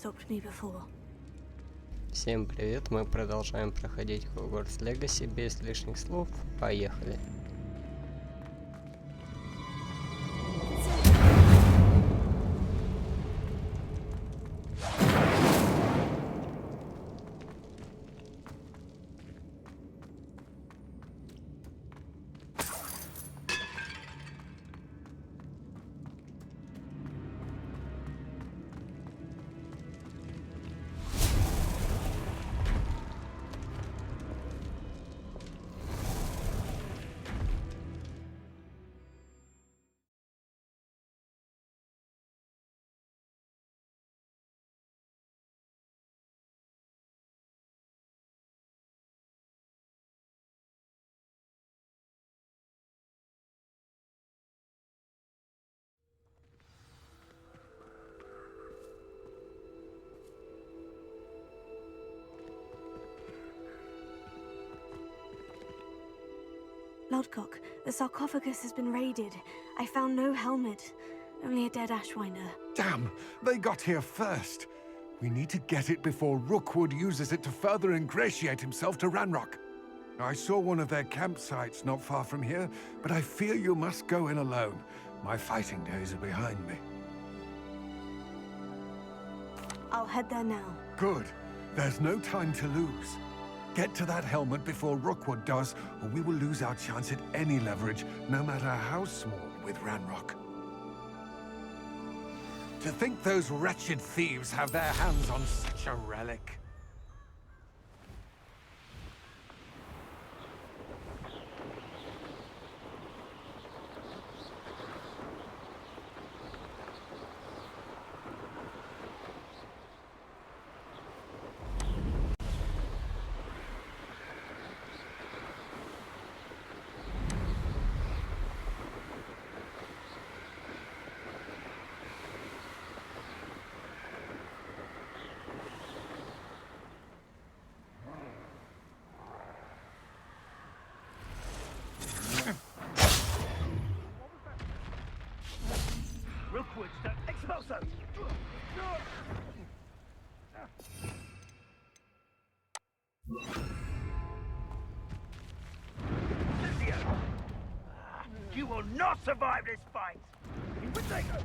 stopped me before. Всем привет, мы продолжаем проходить Hogwarts Legacy без лишних слов. Поехали. Lodcock, the sarcophagus has been raided. I found no helmet, only a dead Ashwinder. Damn! They got here first. We need to get it before Rookwood uses it to further ingratiate himself to Ranrock. I saw one of their campsites not far from here, but I fear you must go in alone. My fighting days are behind me. I'll head there now. Good. There's no time to lose. Get to that helmet before Rookwood does, or we will lose our chance at any leverage, no matter how small, with Ranrock. To think those wretched thieves have their hands on such a relic. Rookwood, expulso! You will not survive this fight! Invisago!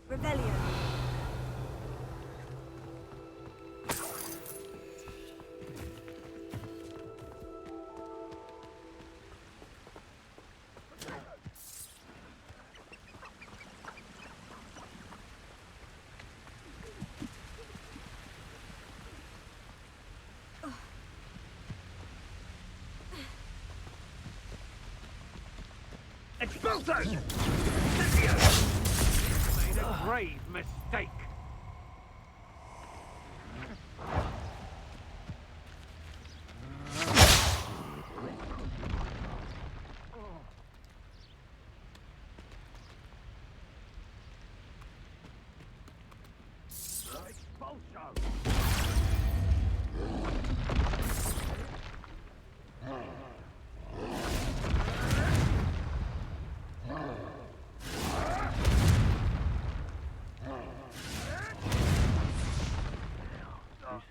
Rebellion. Expulso! Made a grave mistake. Expulso!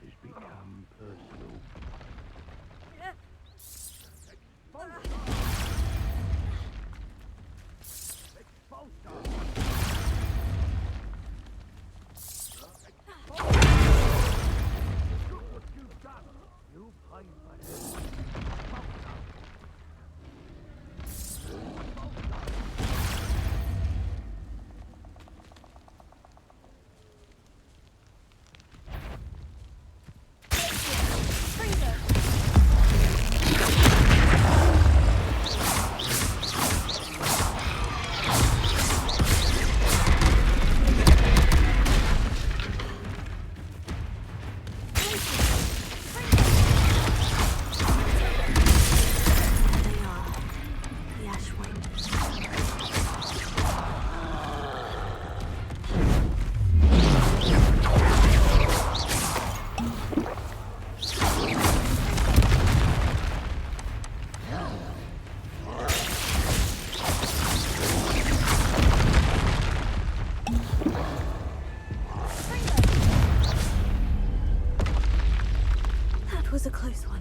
This has become personal. Look what you've done. You pay for this. was a close one.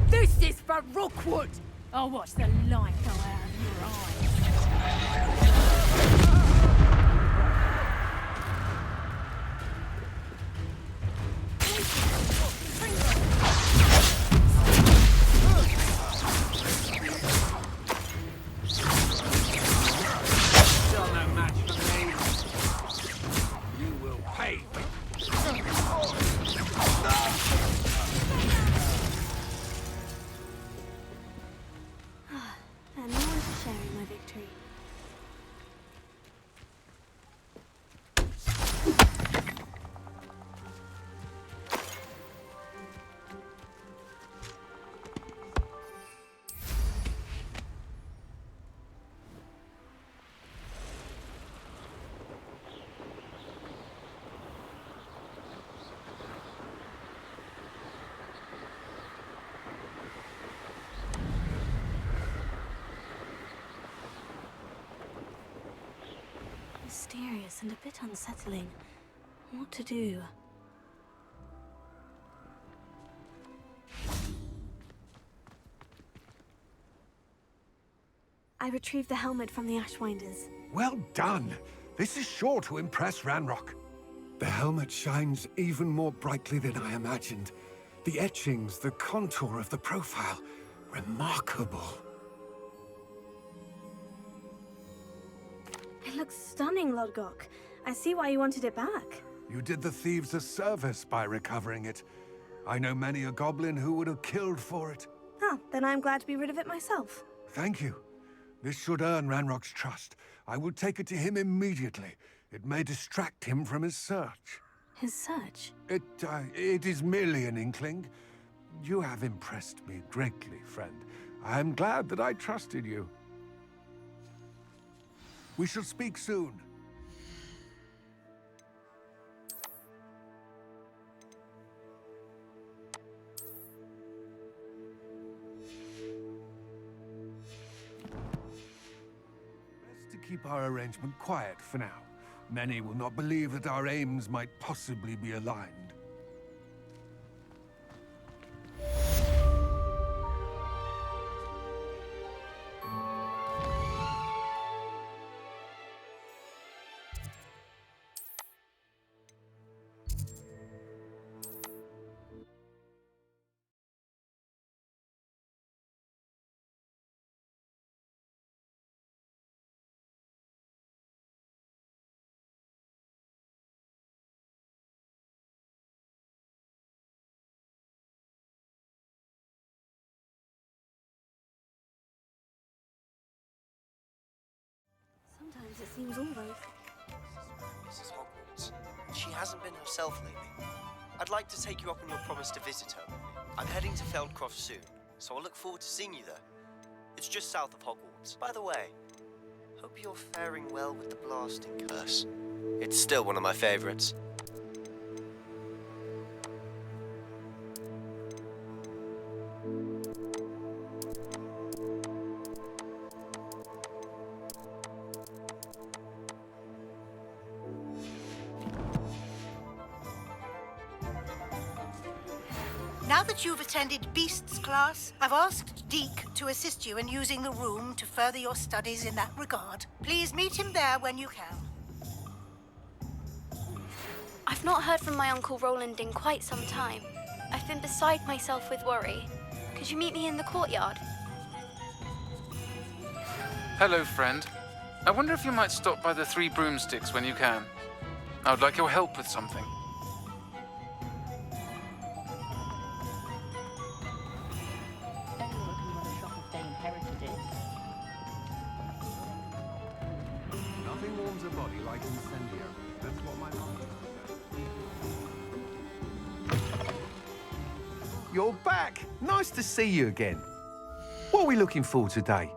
This is for Rookwood! I'll watch the light go out of your eyes. Still no match for me. You will pay for it. And no one's sharing my victory. Mysterious and a bit unsettling. What to do? I retrieved the helmet from the Ashwinders. Well done. This is sure to impress Ranrock. The helmet shines even more brightly than I imagined. The etchings, the contour of the profile. Remarkable. It looks stunning, Lodgok. I see why you wanted it back. You did the thieves a service by recovering it. I know many a goblin who would have killed for it. Ah, then I'm glad to be rid of it myself. Thank you. This should earn Ranrock's trust. I will take it to him immediately. It may distract him from his search. His search? It is merely an inkling. You have impressed me greatly, friend. I am glad that I trusted you. We shall speak soon. Best to keep our arrangement quiet for now. Many will not believe that our aims might possibly be aligned. Sometimes it seems all right. Mrs. Hogwarts. She hasn't been herself lately. I'd like to take you up on your promise to visit her. I'm heading to Feldcroft soon, so I'll look forward to seeing you there. It's just south of Hogwarts. By the way, hope you're faring well with the blasting curse. It's still one of my favorites. Now that you've attended Beasts class, I've asked Deke to assist you in using the room to further your studies in that regard. Please meet him there when you can. I've not heard from my Uncle Roland in quite some time. I've been beside myself with worry. Could you meet me in the courtyard? Hello, friend. I wonder if you might stop by the Three Broomsticks when you can. I would like your help with something. Nothing warms a body like incendio. That's what my mom said. You're back! Nice to see you again. What are we looking for today?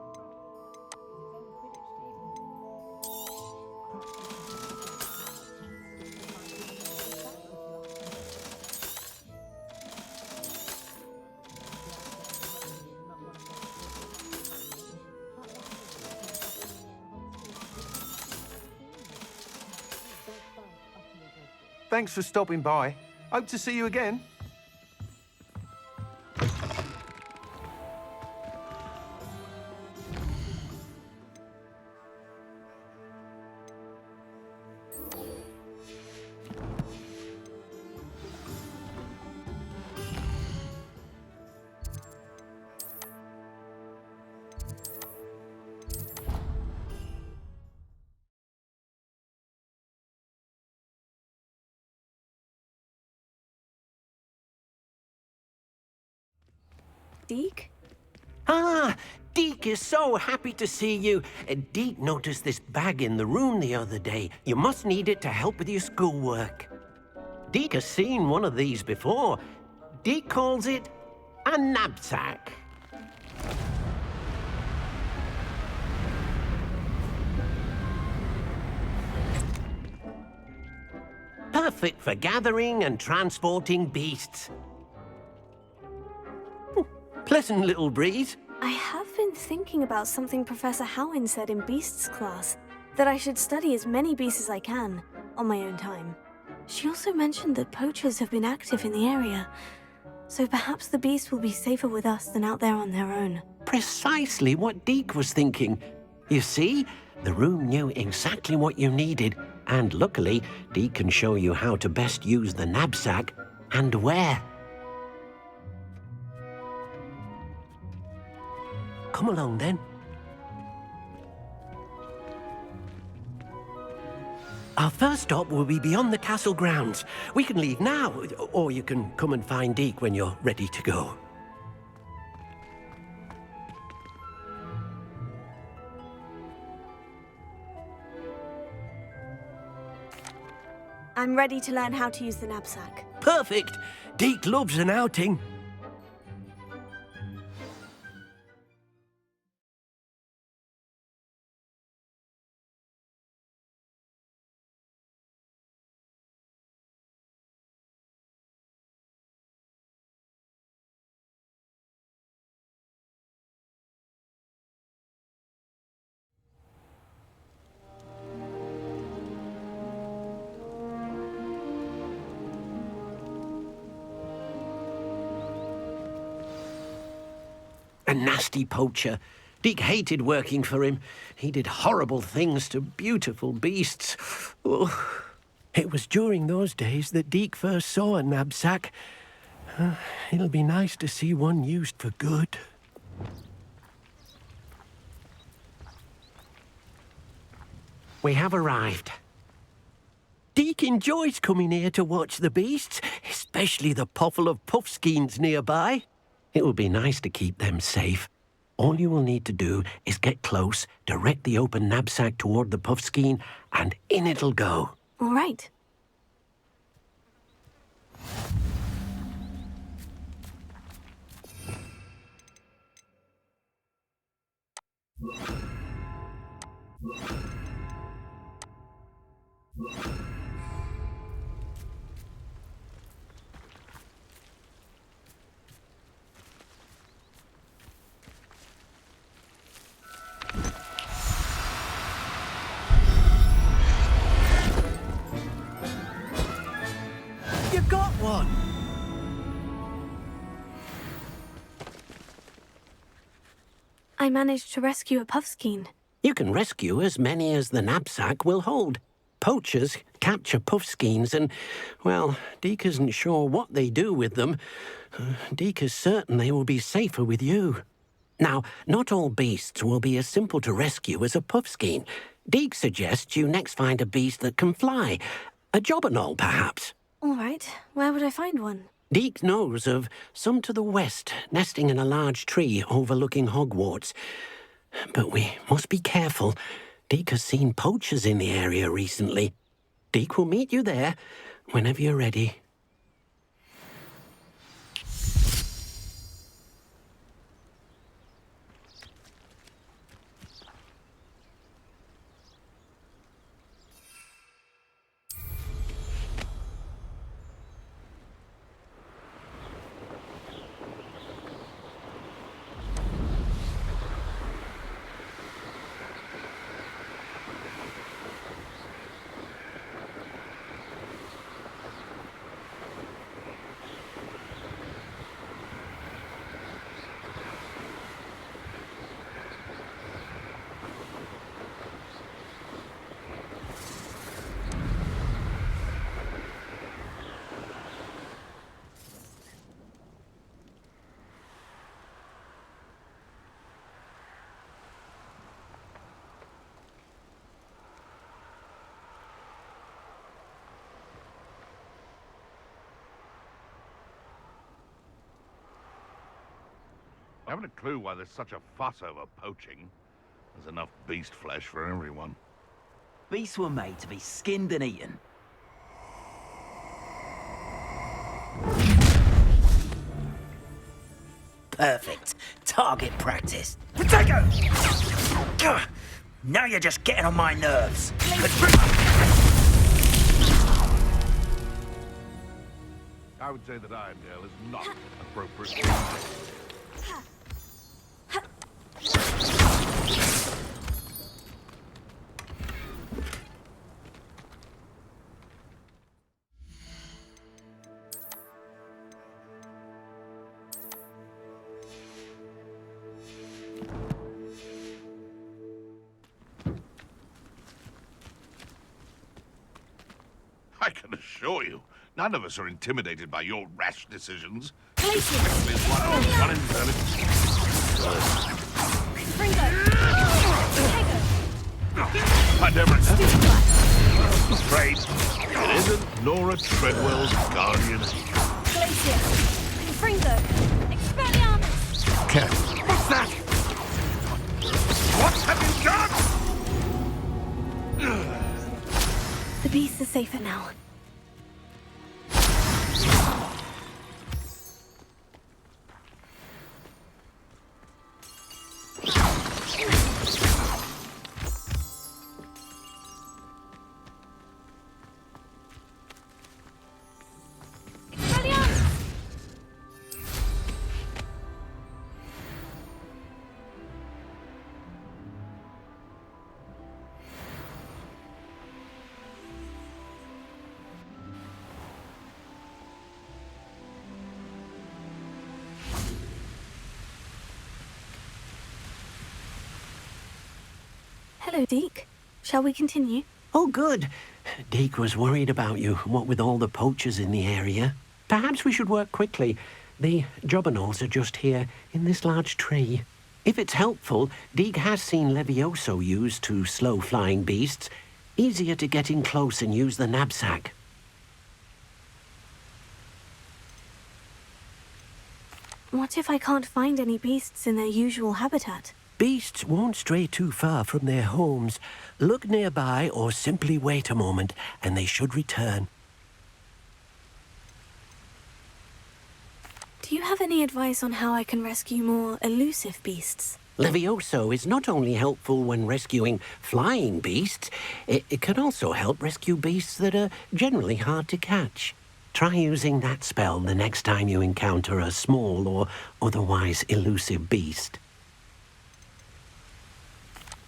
Thanks for stopping by. Hope to see you again. Deke? Ah, Deke is so happy to see you. Deke noticed this bag in the room the other day. You must need it to help with your schoolwork. Deke has seen one of these before. Deke calls it a knapsack. Perfect for gathering and transporting beasts. Pleasant little breeze. I have been thinking about something Professor Howin said in Beasts class, that I should study as many beasts as I can, on my own time. She also mentioned that poachers have been active in the area, so perhaps the beasts will be safer with us than out there on their own. Precisely what Deke was thinking. You see, the room knew exactly what you needed, and luckily, Deke can show you how to best use the knapsack and where. Come along, then. Our first stop will be beyond the castle grounds. We can leave now, or you can come and find Deke when you're ready to go. I'm ready to learn how to use the knapsack. Perfect! Deke loves an outing. A nasty poacher. Deke hated working for him. He did horrible things to beautiful beasts. Oh. It was during those days that Deke first saw a knapsack. It'll be nice to see one used for good. We have arrived. Deke enjoys coming here to watch the beasts, especially the potful of puffskeins nearby. It will be nice to keep them safe. All you will need to do is get close, direct the open knapsack toward the puffskein, and in it'll go. All right. You got one! I managed to rescue a puffskein. You can rescue as many as the knapsack will hold. Poachers capture puffskeins and, well, Deke isn't sure what they do with them. Deke is certain they will be safer with you. Now, not all beasts will be as simple to rescue as a puffskein. Deke suggests you next find a beast that can fly. A jobberknoll, perhaps. All right, where would I find one? Deke knows of some to the west, nesting in a large tree overlooking Hogwarts. But we must be careful. Deke has seen poachers in the area recently. Deke will meet you there whenever you're ready. I haven't a clue why there's such a fuss over poaching. There's enough beast flesh for everyone. Beasts were made to be skinned and eaten. Perfect. Target practice. Potato! Gah! Now you're just getting on my nerves. I would say that Irondale is not appropriate. I can assure you, none of us are intimidated by your rash decisions. One in I never I'm afraid it isn't Nora Treadwell's guardian. Okay. What's that? What have you done? The beasts are safer now. Hello, Deke. Shall we continue? Oh, good. Deke was worried about you, what with all the poachers in the area. Perhaps we should work quickly. The jobberknolls are just here, in this large tree. If it's helpful, Deke has seen Levioso used to slow flying beasts. Easier to get in close and use the knapsack. What if I can't find any beasts in their usual habitat? Beasts won't stray too far from their homes. Look nearby or simply wait a moment, and they should return. Do you have any advice on how I can rescue more elusive beasts? Levioso is not only helpful when rescuing flying beasts, it can also help rescue beasts that are generally hard to catch. Try using that spell the next time you encounter a small or otherwise elusive beast.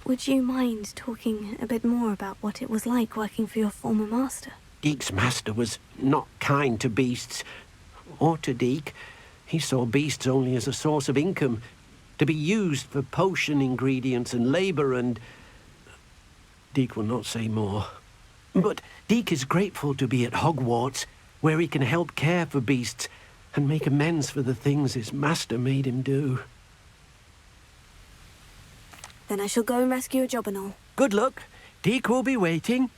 Would you mind talking a bit more about what it was like working for your former master? Deke's master was not kind to beasts, or to Deke. He saw beasts only as a source of income, to be used for potion ingredients and labour, and Deke will not say more. But Deke is grateful to be at Hogwarts, where he can help care for beasts and make amends for the things his master made him do. Then I shall go and rescue a jobberknoll. Good luck. Deke will be waiting.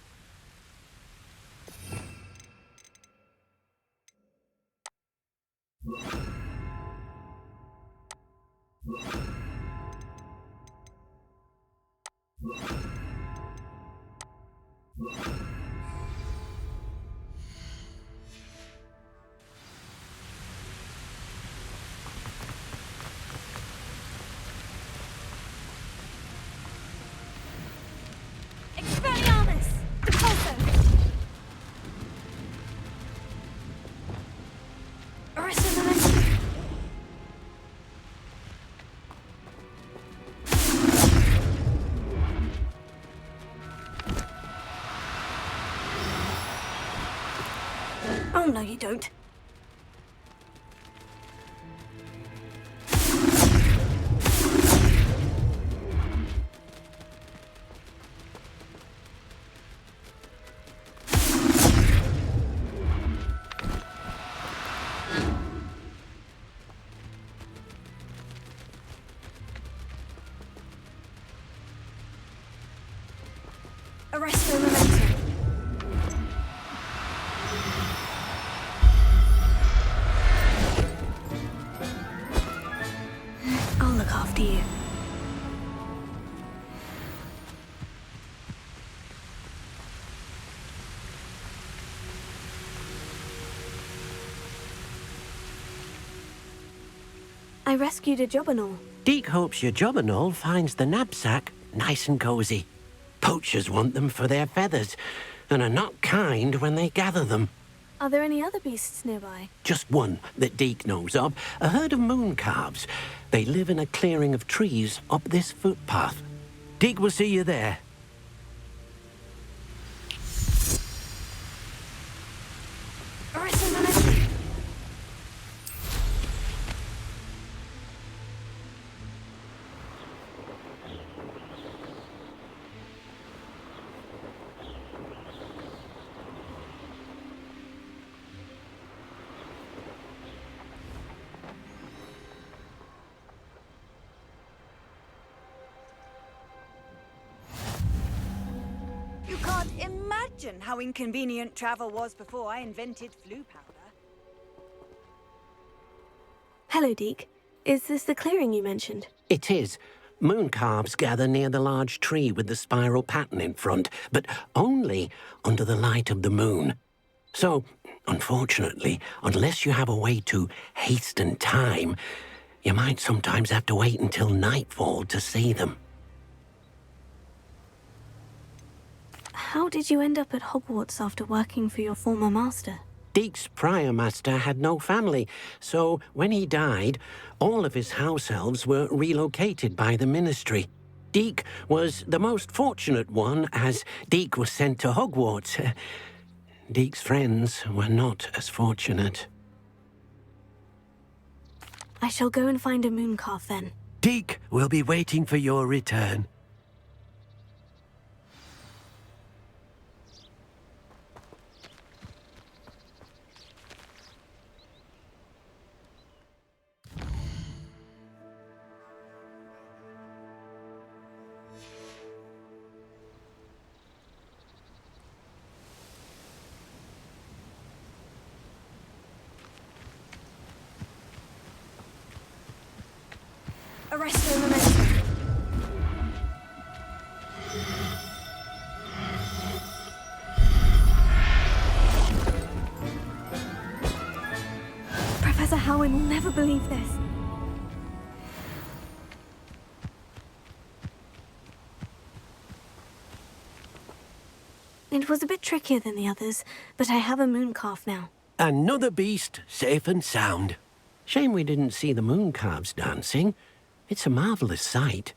Expelliarmus! Depulso! Arrested Momentum! Oh, no, you don't. Arresto Momentum. I'll look after you. I rescued a Jobberknoll. Deke hopes your Jobberknoll finds the knapsack nice and cozy. Poachers want them for their feathers, and are not kind when they gather them. Are there any other beasts nearby? Just one that Deke knows of, a herd of moon calves. They live in a clearing of trees up this footpath. Deke will see you there. Arresto Momentum. You can't imagine how inconvenient travel was before I invented flu powder. Hello, Deke. Is this the clearing you mentioned? It is. Moon calves gather near the large tree with the spiral pattern in front, but only under the light of the moon. So, unfortunately, unless you have a way to hasten time, you might sometimes have to wait until nightfall to see them. How did you end up at Hogwarts after working for your former master? Deke's prior master had no family, so when he died, all of his house elves were relocated by the ministry. Deke was the most fortunate one, as Deke was sent to Hogwarts. Deke's friends were not as fortunate. I shall go and find a moon calf then. Deke will be waiting for your return. Arresto Momentum. Professor Howin will never believe this. It was a bit trickier than the others, but I have a moon calf now. Another beast, safe and sound. Shame we didn't see the moon calves dancing. It's a marvelous sight.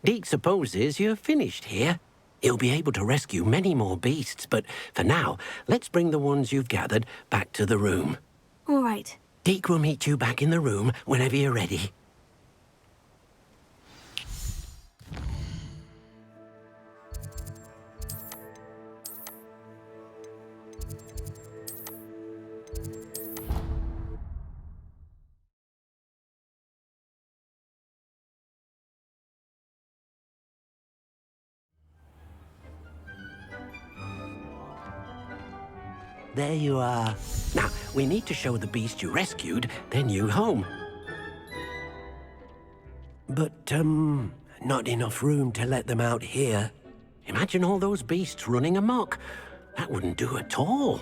Deke supposes you're finished here. He'll be able to rescue many more beasts, but for now, let's bring the ones you've gathered back to the room. All right. Deke will meet you back in the room whenever you're ready. there you are. Now, we need to show the beast you rescued their new home. But, not enough room to let them out here. Imagine all those beasts running amok. That wouldn't do at all.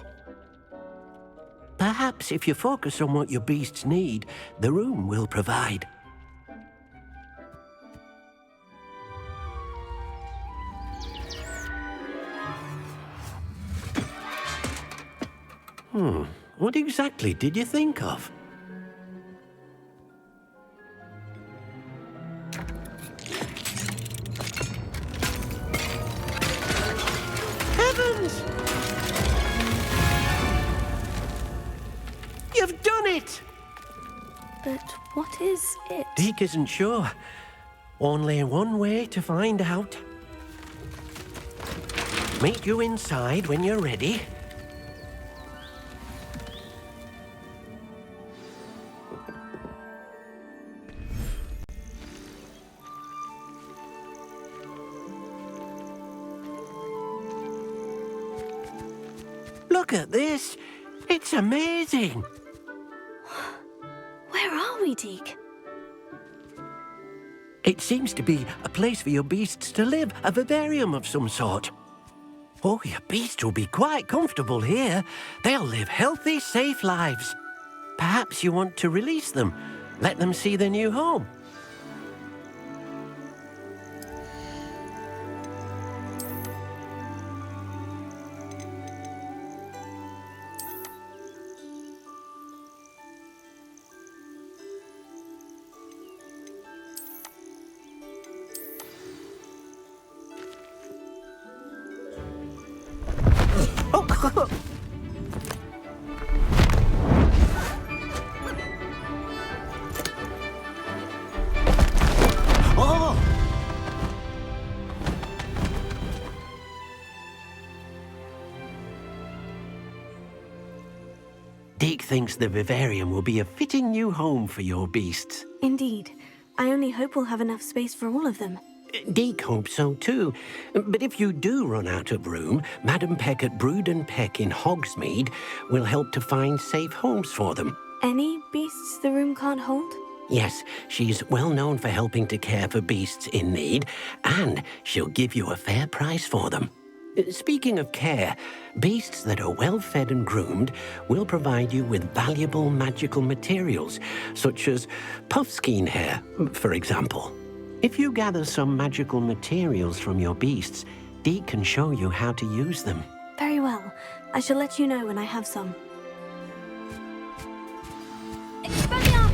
Perhaps if you focus on what your beasts need, the room will provide. What exactly did you think of? Heavens! You've done it! But what is it? Deke isn't sure. Only one way to find out. Meet you inside when you're ready. Look at this. It's amazing. Where are we, Deke? It seems to be a place for your beasts to live, a vivarium of some sort. Oh, your beasts will be quite comfortable here. They'll live healthy, safe lives. Perhaps you want to release them, let them see their new home. Oh! Deke thinks the vivarium will be a fitting new home for your beasts. Indeed. I only hope we'll have enough space for all of them. Deke hopes so too. But if you do run out of room, Madam Peck at Brood and Peck in Hogsmeade will help to find safe homes for them. Any beasts the room can't hold? Yes, she's well known for helping to care for beasts in need, and she'll give you a fair price for them. Speaking of care, beasts that are well fed and groomed will provide you with valuable magical materials, such as puffskein hair, for example. If you gather some magical materials from your beasts, Deke can show you how to use them. Very well. I shall let you know when I have some. Expelliarmus!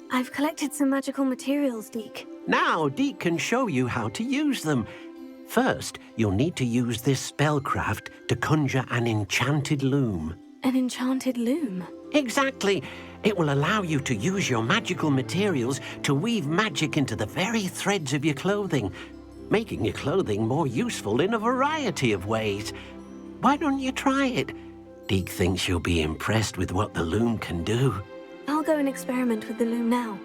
I've collected some magical materials, Deke. Now Deke can show you how to use them. First, you'll need to use this spellcraft to conjure an enchanted loom. An enchanted loom? Exactly. It will allow you to use your magical materials to weave magic into the very threads of your clothing, making your clothing more useful in a variety of ways. Why don't you try it? Deke thinks you'll be impressed with what the loom can do. I'll go and experiment with the loom now.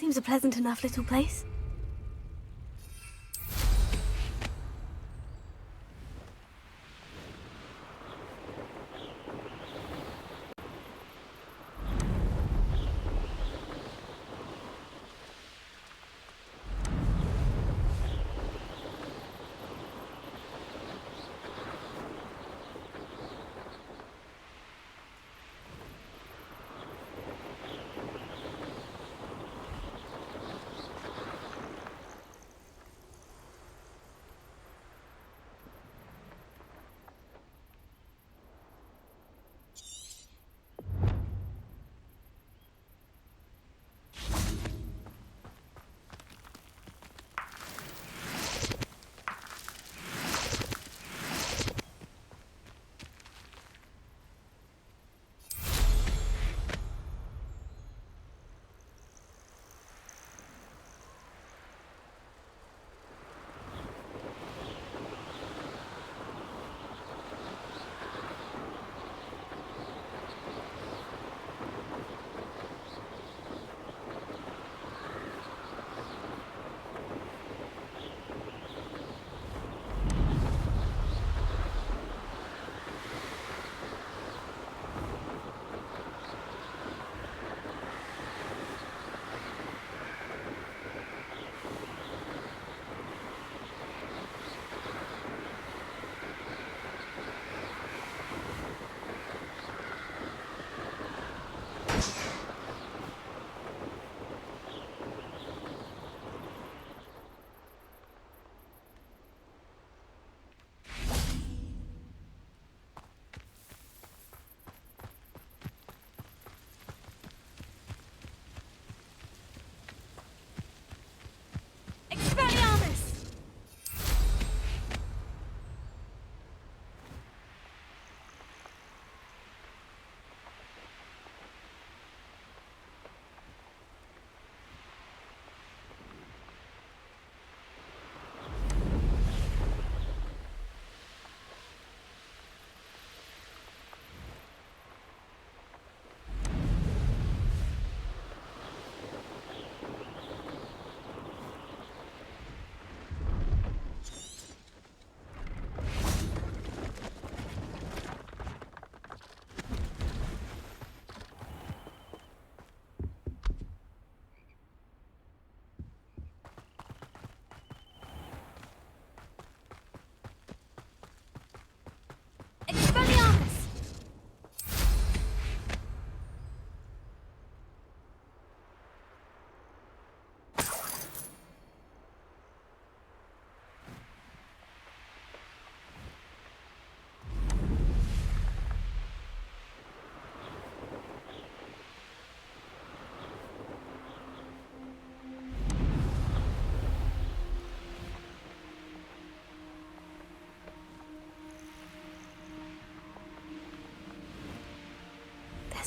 Seems a pleasant enough little place.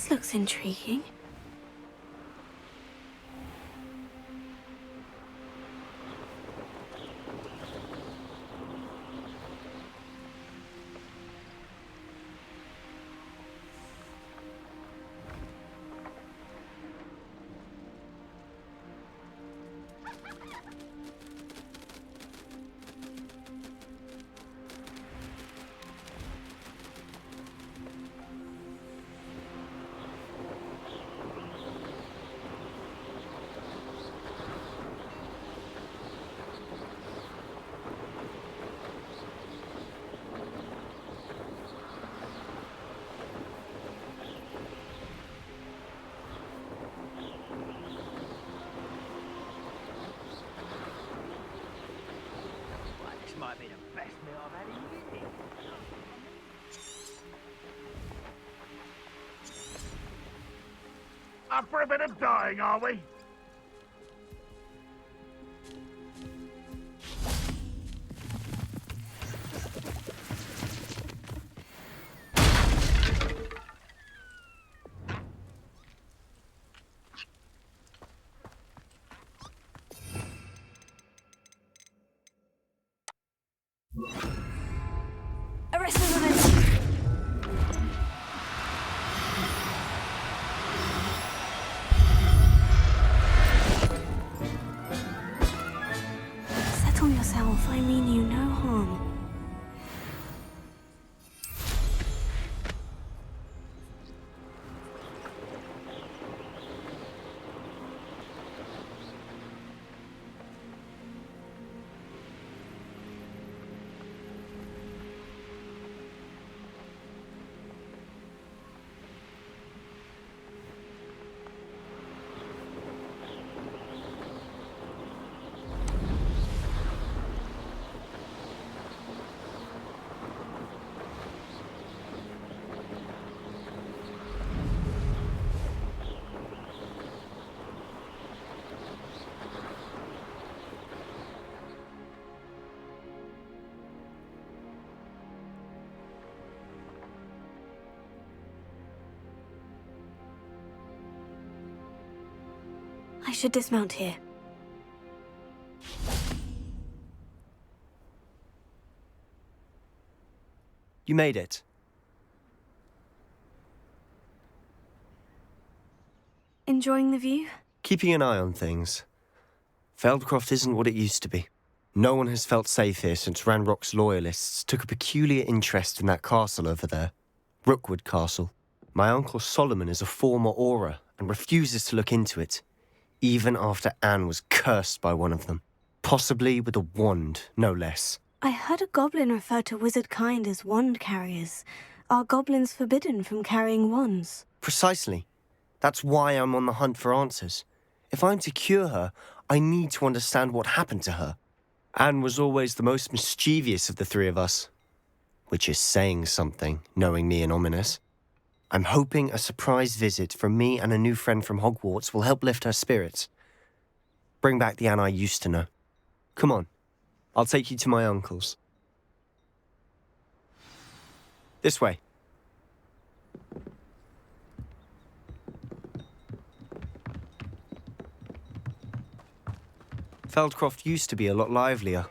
This looks intriguing. Might be the best meal I've had in years. Up for a bit of dying, are we? Arrest the woman! Settle yourself, I mean you no harm. I should dismount here. You made it. Enjoying the view? Keeping an eye on things. Feldcroft isn't what it used to be. No one has felt safe here since Ranrock's loyalists took a peculiar interest in that castle over there. Rookwood Castle. My uncle Solomon is a former Auror and refuses to look into it, even after Anne was cursed by one of them. Possibly with a wand, no less. I heard a goblin refer to wizard kind as wand carriers. Are goblins forbidden from carrying wands? Precisely. That's why I'm on the hunt for answers. If I'm to cure her, I need to understand what happened to her. Anne was always the most mischievous of the three of us. Which is saying something, knowing me and Ominous. I'm hoping a surprise visit from me and a new friend from Hogwarts will help lift her spirits. Bring back the Anne I used to know. Come on, I'll take you to my uncle's. This way. Feldcroft used to be a lot livelier.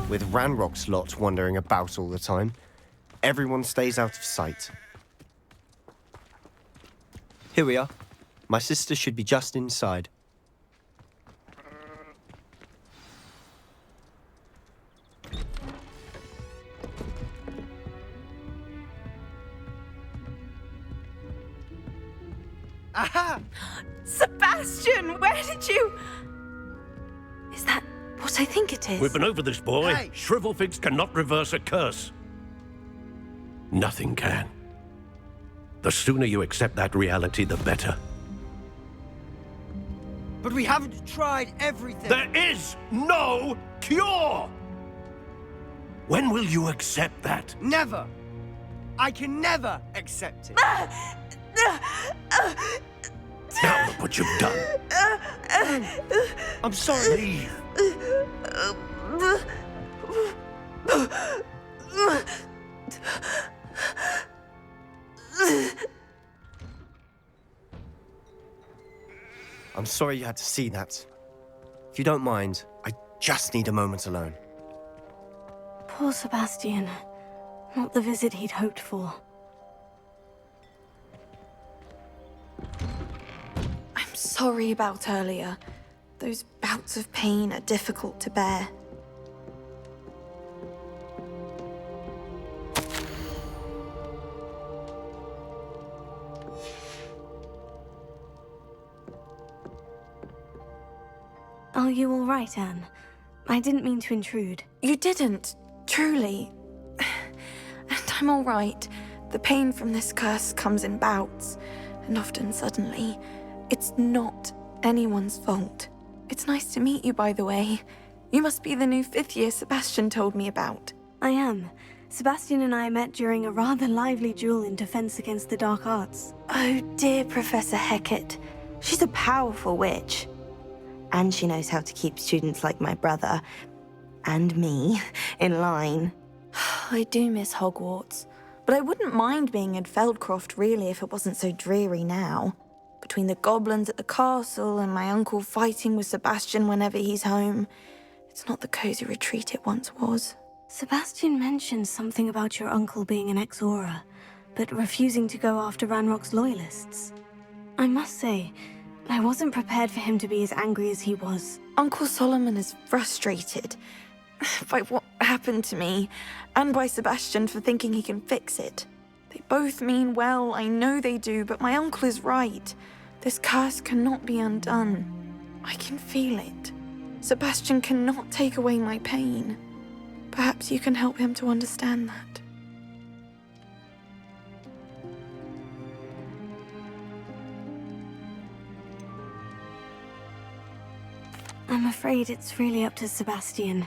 With Ranrock's lot wandering about all the time, everyone stays out of sight. Here we are. My sister should be just inside. Aha! Sebastian, where did you... Is that what I think it is? We've been over this, boy. Hey. Shrivelfigs cannot reverse a curse. Nothing can. The sooner you accept that reality, the better. But we haven't tried everything. There is no cure! When will you accept that? Never. I can never accept it. Now look what you've done. I'm sorry. Leave. I'm sorry you had to see that. If you don't mind, I just need a moment alone. Poor Sebastian. Not the visit he'd hoped for. I'm sorry about earlier. Those bouts of pain are difficult to bear. Are you all right, Anne? I didn't mean to intrude. You didn't, truly. And I'm all right. The pain from this curse comes in bouts, and often suddenly. It's not anyone's fault. It's nice to meet you, by the way. You must be the new 5th year Sebastian told me about. I am. Sebastian and I met during a rather lively duel in defense against the dark arts. Oh dear, Professor Hecat. She's a powerful witch. And she knows how to keep students like my brother, and me, in line. I do miss Hogwarts, but I wouldn't mind being in Feldcroft really if it wasn't so dreary now. Between the goblins at the castle and my uncle fighting with Sebastian whenever he's home, it's not the cozy retreat it once was. Sebastian mentioned something about your uncle being an ex-Auror, but refusing to go after Ranrock's loyalists. I must say, I wasn't prepared for him to be as angry as he was. Uncle Solomon is frustrated by what happened to me, and by Sebastian for thinking he can fix it. They both mean well, I know they do, but my uncle is right. This curse cannot be undone. I can feel it. Sebastian cannot take away my pain. Perhaps you can help him to understand that. I'm afraid it's really up to Sebastian,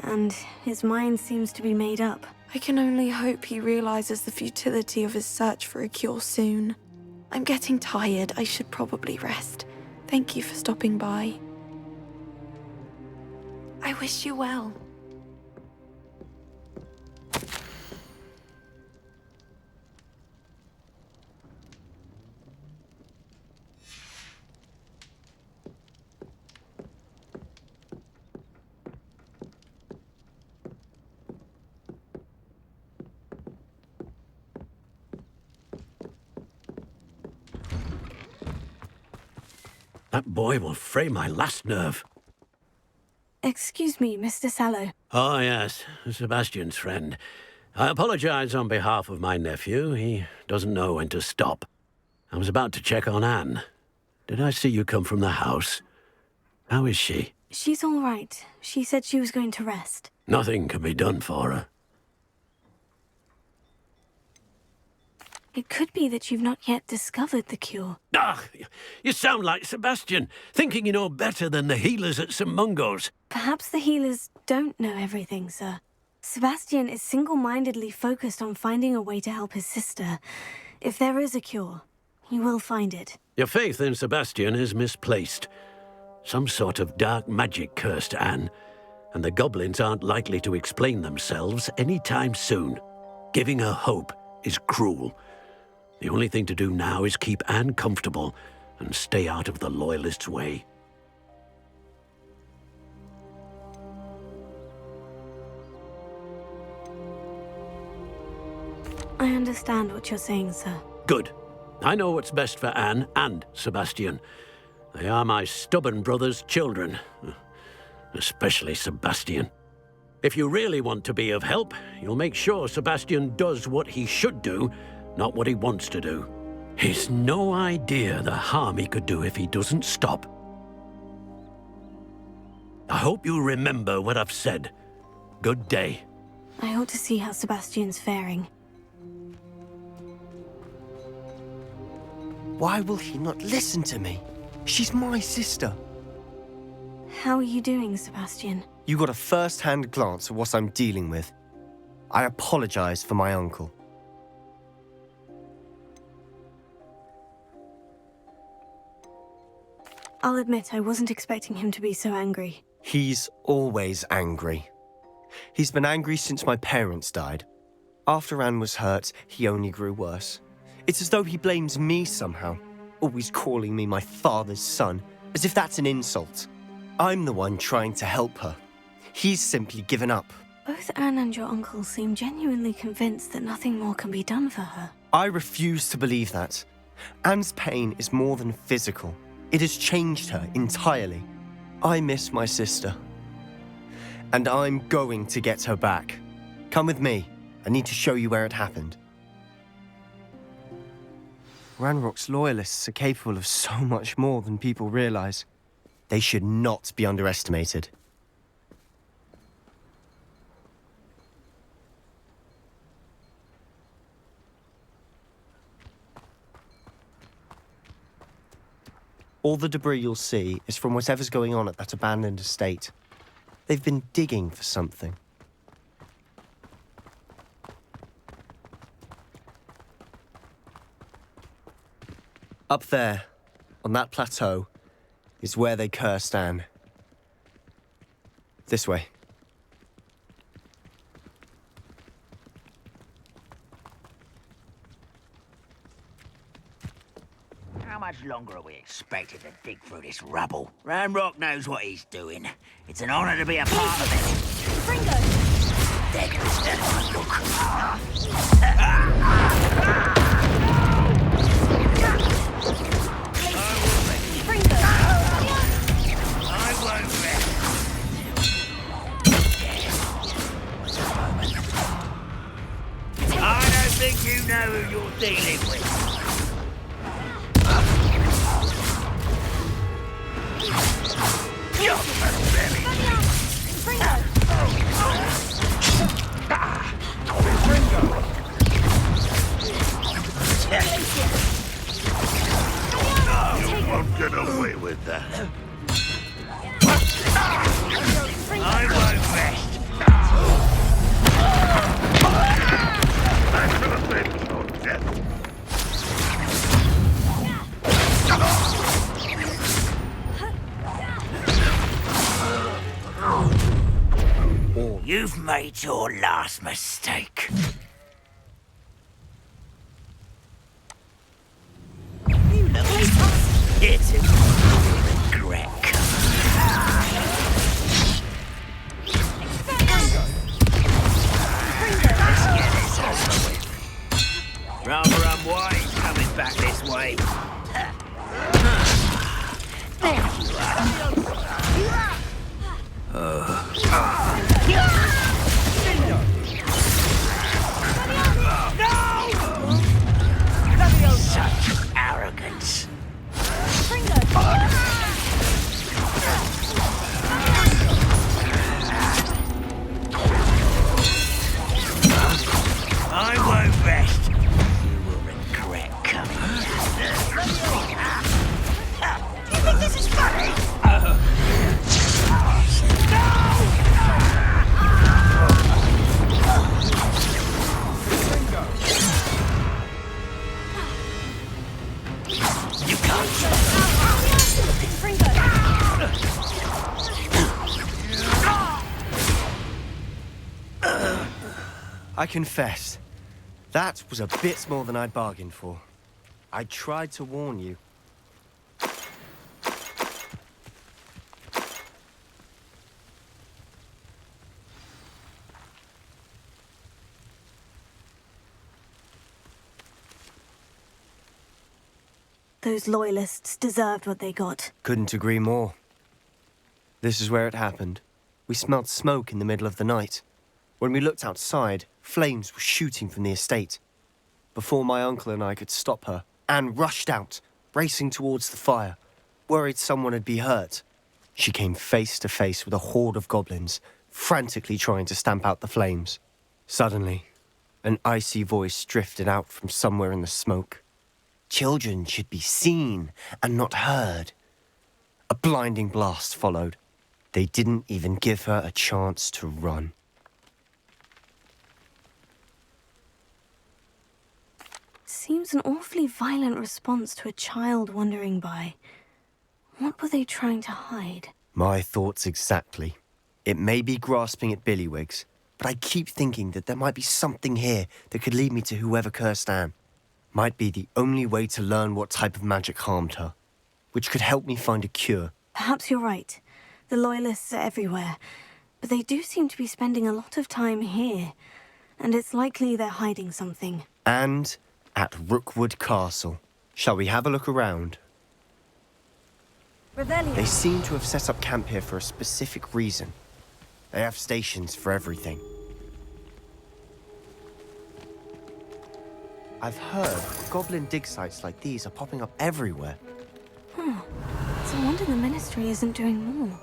and his mind seems to be made up. I can only hope he realizes the futility of his search for a cure soon. I'm getting tired. I should probably rest. Thank you for stopping by. I wish you well. That boy will fray my last nerve. Excuse me, Mr. Sallow. Oh, yes, Sebastian's friend. I apologize on behalf of my nephew. He doesn't know when to stop. I was about to check on Anne. Did I see you come from the house? How is she? She's all right. She said she was going to rest. Nothing can be done for her. It could be that you've not yet discovered the cure. Ah, you sound like Sebastian, thinking you know better than the healers at St. Mungo's. Perhaps the healers don't know everything, sir. Sebastian is single-mindedly focused on finding a way to help his sister. If there is a cure, he will find it. Your faith in Sebastian is misplaced. Some sort of dark magic cursed Anne, and the goblins aren't likely to explain themselves anytime soon. Giving her hope is cruel. The only thing to do now is keep Anne comfortable and stay out of the Loyalists' way. I understand what you're saying, sir. Good. I know what's best for Anne and Sebastian. They are my stubborn brother's children. Especially Sebastian. If you really want to be of help, you'll make sure Sebastian does what he should do, not what he wants to do. He's no idea the harm he could do if he doesn't stop. I hope you remember what I've said. Good day. I ought to see how Sebastian's faring. Why will he not listen to me? She's my sister. How are you doing, Sebastian? You got a first-hand glance at what I'm dealing with. I apologize for my uncle. I'll admit I wasn't expecting him to be so angry. He's always angry. He's been angry since my parents died. After Anne was hurt, he only grew worse. It's as though he blames me somehow, always calling me my father's son. As if that's an insult. I'm the one trying to help her. He's simply given up. Both Anne and your uncle seem genuinely convinced that nothing more can be done for her. I refuse to believe that. Anne's pain is more than physical. It has changed her entirely. I miss my sister. And I'm going to get her back. Come with me. I need to show you where it happened. Ranrock's loyalists are capable of so much more than people realize. They should not be underestimated. All the debris you'll see is from whatever's going on at that abandoned estate. They've been digging for something. Up there, on that plateau, is where they cursed Anne. This way. How much longer are we expected to dig through this rubble? Ranrock knows what he's doing. It's an honor to be a part of it. Fringo! They're gonna stand on look. Fringo! I won't rest. I don't think you know who you're dealing with. You won't get away with that. I won't rest. I should have been so dead. You've made your last mistake. You know it's a regret. Let's get this over with. Rather unwise coming back this way. There you are. Such arrogance. I won't rest. You will regret coming. You think this is funny? You can't. I confess, that was a bit more than I'd bargained for. I tried to warn you. Those loyalists deserved what they got. Couldn't agree more. This is where it happened. We smelled smoke in the middle of the night. When we looked outside, flames were shooting from the estate. Before my uncle and I could stop her, Anne rushed out, racing towards the fire, worried someone had been hurt. She came face to face with a horde of goblins, frantically trying to stamp out the flames. Suddenly, an icy voice drifted out from somewhere in the smoke. Children should be seen and not heard. A blinding blast followed. They didn't even give her a chance to run. Seems an awfully violent response to a child wandering by. What were they trying to hide? My thoughts exactly. It may be grasping at Billywigs, but I keep thinking that there might be something here that could lead me to whoever cursed Anne. Might be the only way to learn what type of magic harmed her. which could help me find a cure. Perhaps you're right. The Loyalists are everywhere, but they do seem to be spending a lot of time here, and it's likely they're hiding something. And at Rookwood Castle. Shall we have a look around? Revelio. They seem to have set up camp here for a specific reason. They have stations for everything. I've heard goblin dig sites like these are popping up everywhere. It's a wonder the Ministry isn't doing more.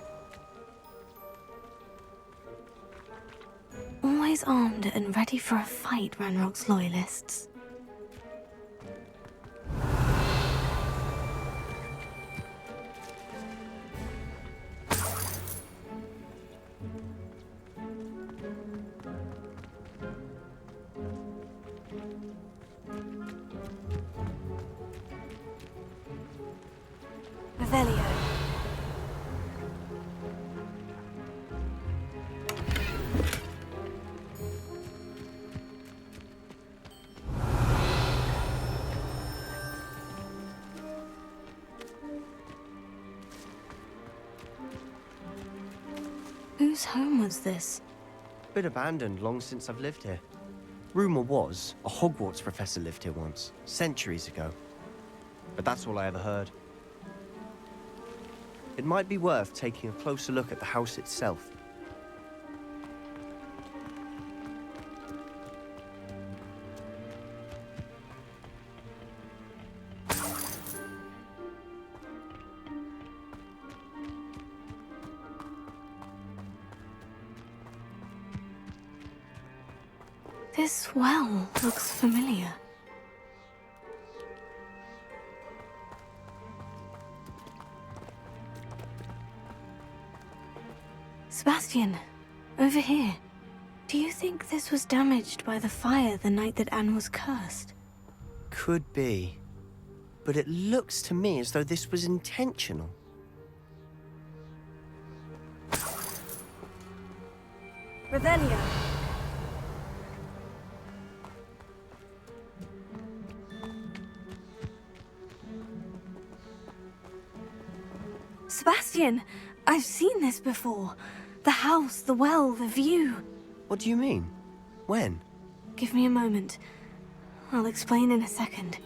Always armed and ready for a fight, Ranrock's Loyalists. Revelio. Whose home was this? Been abandoned long since I've lived here. Rumor was a Hogwarts professor lived here once, centuries ago. But that's all I ever heard. It might be worth taking a closer look at the house itself. This well looks familiar. Sebastian, over here. Do you think this was damaged by the fire the night that Anne was cursed? Could be. But it looks to me as though this was intentional. Revelio. Sebastian, I've seen this before. The house, the well, the view. What do you mean? When? Give me a moment. I'll explain in a second.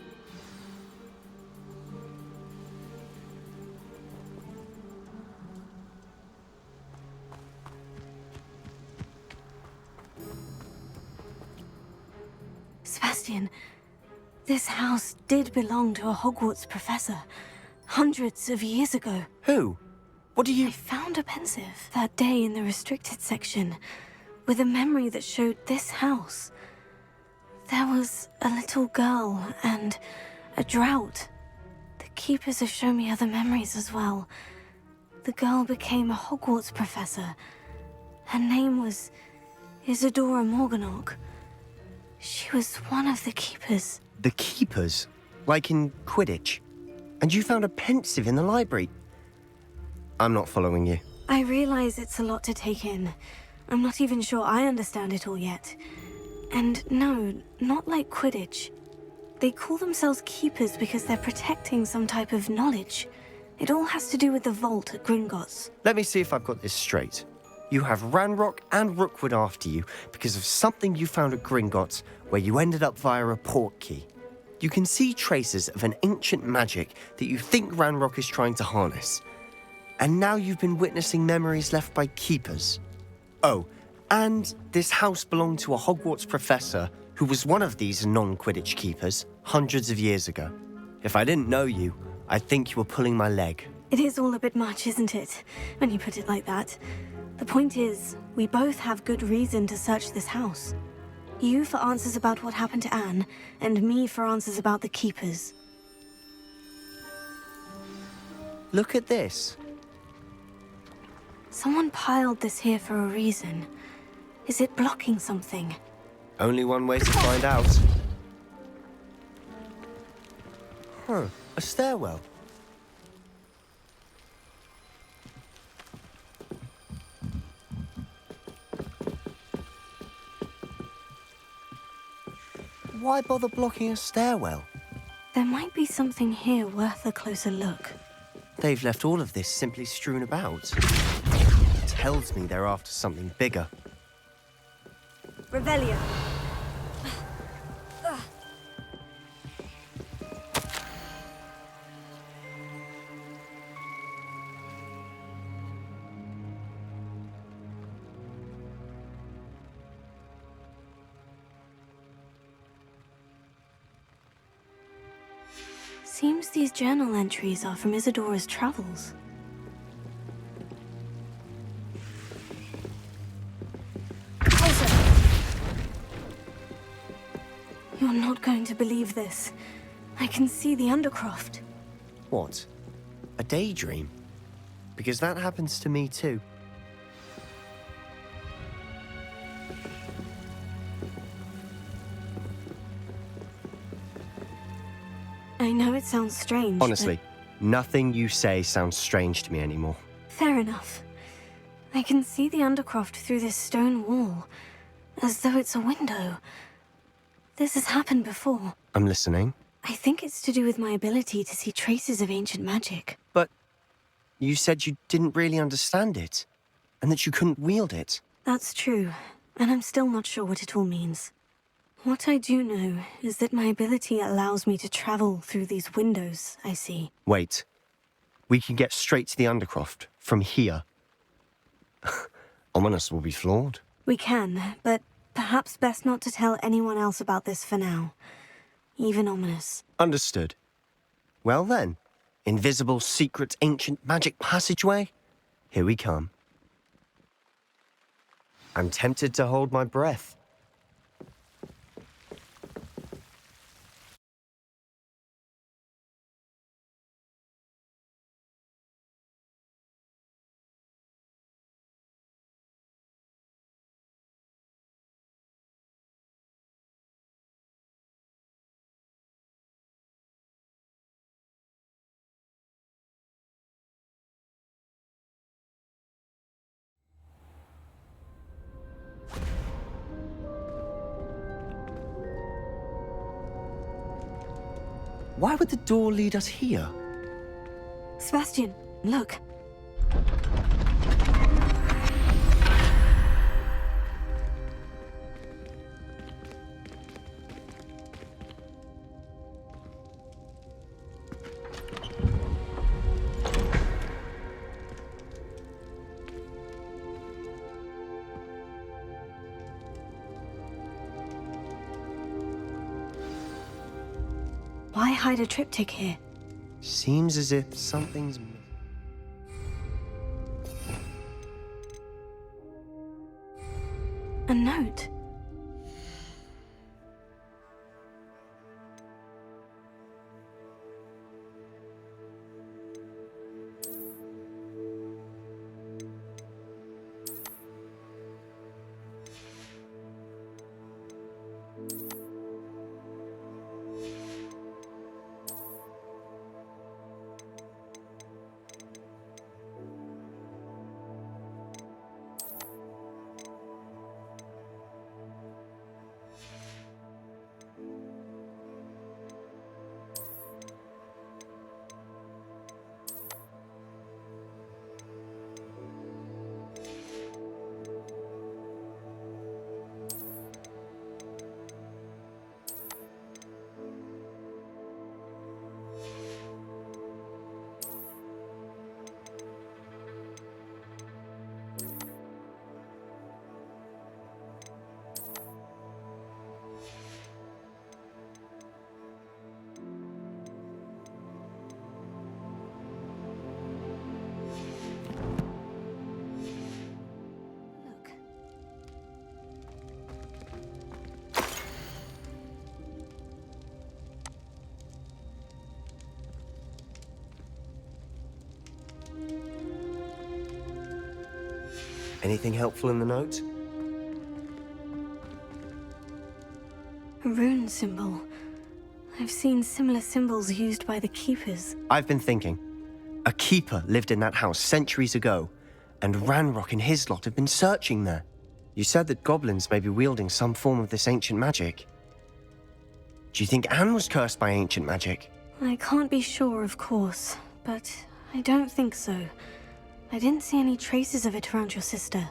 Sebastian, this house did belong to a Hogwarts professor. Hundreds of years ago. Who? What do you... I found a pensive that day in the restricted section with a memory that showed this house. There was a little girl and a drought. The keepers have shown me other memories as well. The girl became a Hogwarts professor. Her name was Isadora Morganach. She was one of the keepers. The keepers? Like in Quidditch? And you found a pensive in the library? I'm not following you. I realize it's a lot to take in. I'm not even sure I understand it all yet. And no, not like Quidditch. They call themselves keepers because they're protecting some type of knowledge. It all has to do with the vault at Gringotts. Let me see if I've got this straight. You have Ranrock and Rookwood after you because of something you found at Gringotts where you ended up via a portkey. You can see traces of an ancient magic that you think Ranrock is trying to harness. And now you've been witnessing memories left by keepers. Oh, and this house belonged to a Hogwarts professor who was one of these non-Quidditch keepers hundreds of years ago. If I didn't know you, I'd think you were pulling my leg. It is all a bit much, isn't it, when you put it like that? The point is, we both have good reason to search this house. You for answers about what happened to Anne, and me for answers about the keepers. Look at this. Someone piled this here for a reason. Is it blocking something? Only one way to find out. A stairwell. Why bother blocking a stairwell? There might be something here worth a closer look. They've left all of this simply strewn about. It tells me they're after something bigger. Revelio. Seems these journal entries are from Isadora's travels. You're not going to believe this. I can see the Undercroft. What? A daydream? Because that happens to me too. I know it sounds strange, Honestly, nothing you say sounds strange to me anymore. Fair enough. I can see the Undercroft through this stone wall, as though it's a window. This has happened before. I'm listening. I think it's to do with my ability to see traces of ancient magic. But you said you didn't really understand it, and that you couldn't wield it. That's true, and I'm still not sure what it all means. What I do know is that my ability allows me to travel through these windows I see. Wait. We can get straight to the Undercroft from here. Ominous will be flawed. We can, but perhaps best not to tell anyone else about this for now. Even Ominous. Understood. Well then, invisible, secret, ancient magic passageway? Here we come. I'm tempted to hold my breath. Why would the door lead us here? Sebastian, look. Why hide a triptych here? Seems as if something's... A note. Anything helpful in the note? A rune symbol. I've seen similar symbols used by the keepers. I've been thinking. A keeper lived in that house centuries ago, and Ranrock and his lot have been searching there. You said that goblins may be wielding some form of this ancient magic. Do you think Anne was cursed by ancient magic? I can't be sure, of course, but I don't think so. I didn't see any traces of it around your sister.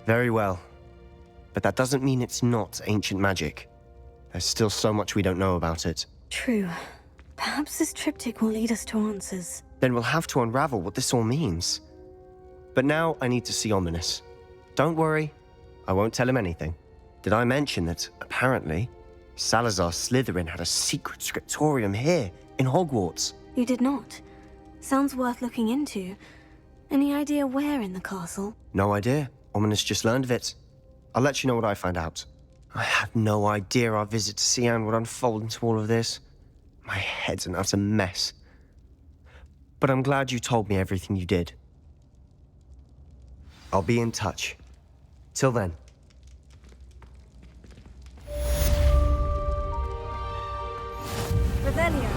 Very well. But that doesn't mean it's not ancient magic. There's still so much we don't know about it. True. Perhaps this triptych will lead us to answers. Then we'll have to unravel what this all means. But now I need to see Ominous. Don't worry, I won't tell him anything. Did I mention that, apparently, Salazar Slytherin had a secret scriptorium here, in Hogwarts? You did not. Sounds worth looking into. Any idea where in the castle? No idea. Ominous just learned of it. I'll let you know what I find out. I had no idea our visit to Cian would unfold into all of this. My head's an utter mess. But I'm glad you told me everything you did. I'll be in touch. Till then. Revelio.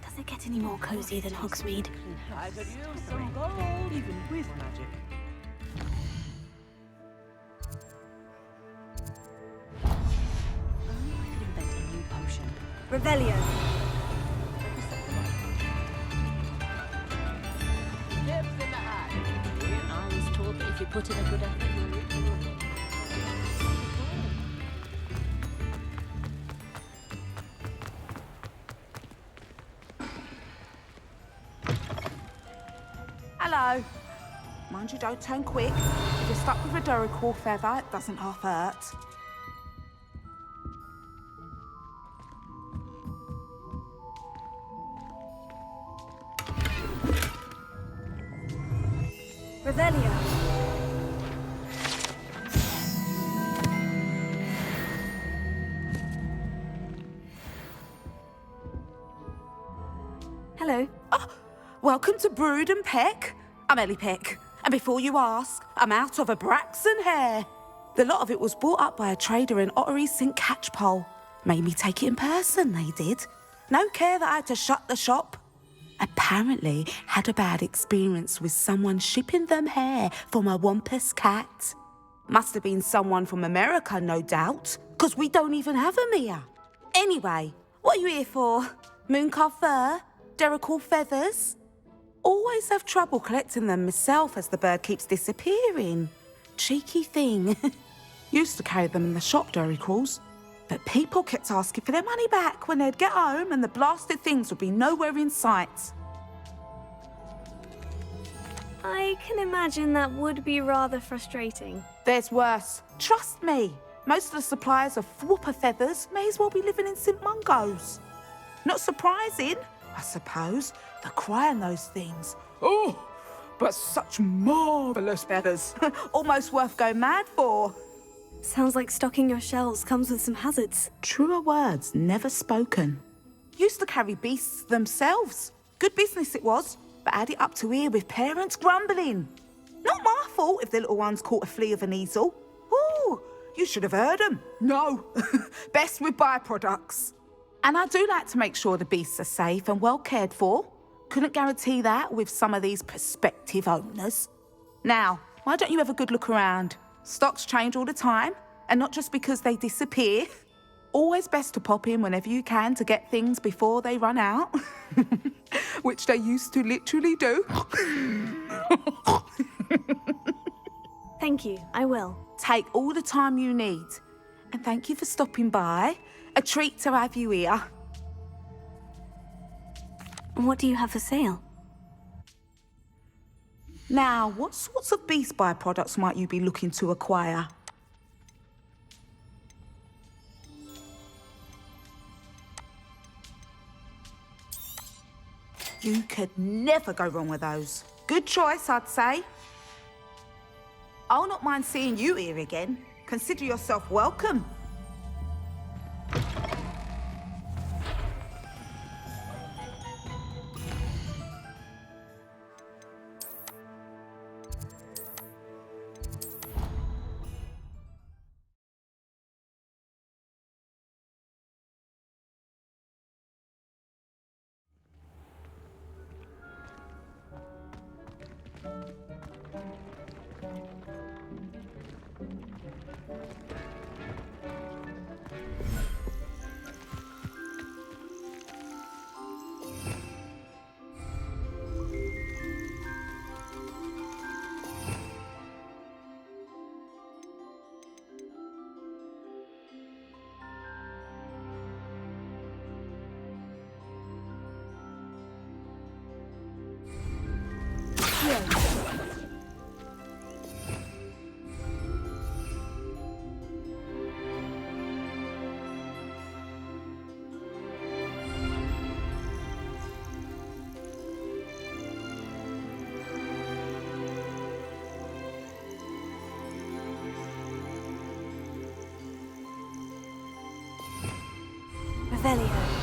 Does it get any more cozy than Hogsmeade? I could use some gold, even with magic. Only I could invent a new potion. Revelio. Tips in the hat. I was told that if you put in a good effort, you'll reap the reward. Hello. Mind you, don't turn quick. If you're stuck with a Duracell feather, it doesn't half hurt. Revelio. Hello. Oh, welcome to Brood and Peck. I'm Ellie Peck. And before you ask, I'm out of a Braxton hair. The lot of it was bought up by a trader in Ottery St. Catchpole. Made me take it in person, they did. No care that I had to shut the shop. Apparently had a bad experience with someone shipping them hair for my Wampus cat. Must have been someone from America, no doubt, because we don't even have them here. Anyway, what are you here for? Mooncar fur? Duracell feathers? Always have trouble collecting them myself as the bird keeps disappearing. Cheeky thing. Used to carry them in the shop, Duracalls. But people kept asking for their money back when they'd get home and the blasted things would be nowhere in sight. I can imagine that would be rather frustrating. There's worse. Trust me. Most of the suppliers of whooper feathers may as well be living in St. Mungo's. Not surprising, I suppose. The cry on those things. Oh, but such marvellous feathers. Almost worth going mad for. Sounds like stocking your shelves comes with some hazards. Truer words never spoken. Used to carry beasts themselves. Good business it was, but had it up to here with parents grumbling. Not my fault if the little ones caught a flea of an easel. Ooh, you should have heard them. No, best with byproducts. And I do like to make sure the beasts are safe and well cared for. Couldn't guarantee that with some of these prospective owners. Now, why don't you have a good look around? Stocks change all the time, and not just because they disappear. Always best to pop in whenever you can to get things before they run out. Which they used to literally do. Thank you, I will. Take all the time you need. And thank you for stopping by. A treat to have you here. What do you have for sale? Now, what sorts of beast byproducts might you be looking to acquire? You could never go wrong with those. Good choice, I'd say. I'll not mind seeing you here again. Consider yourself welcome. Revelio.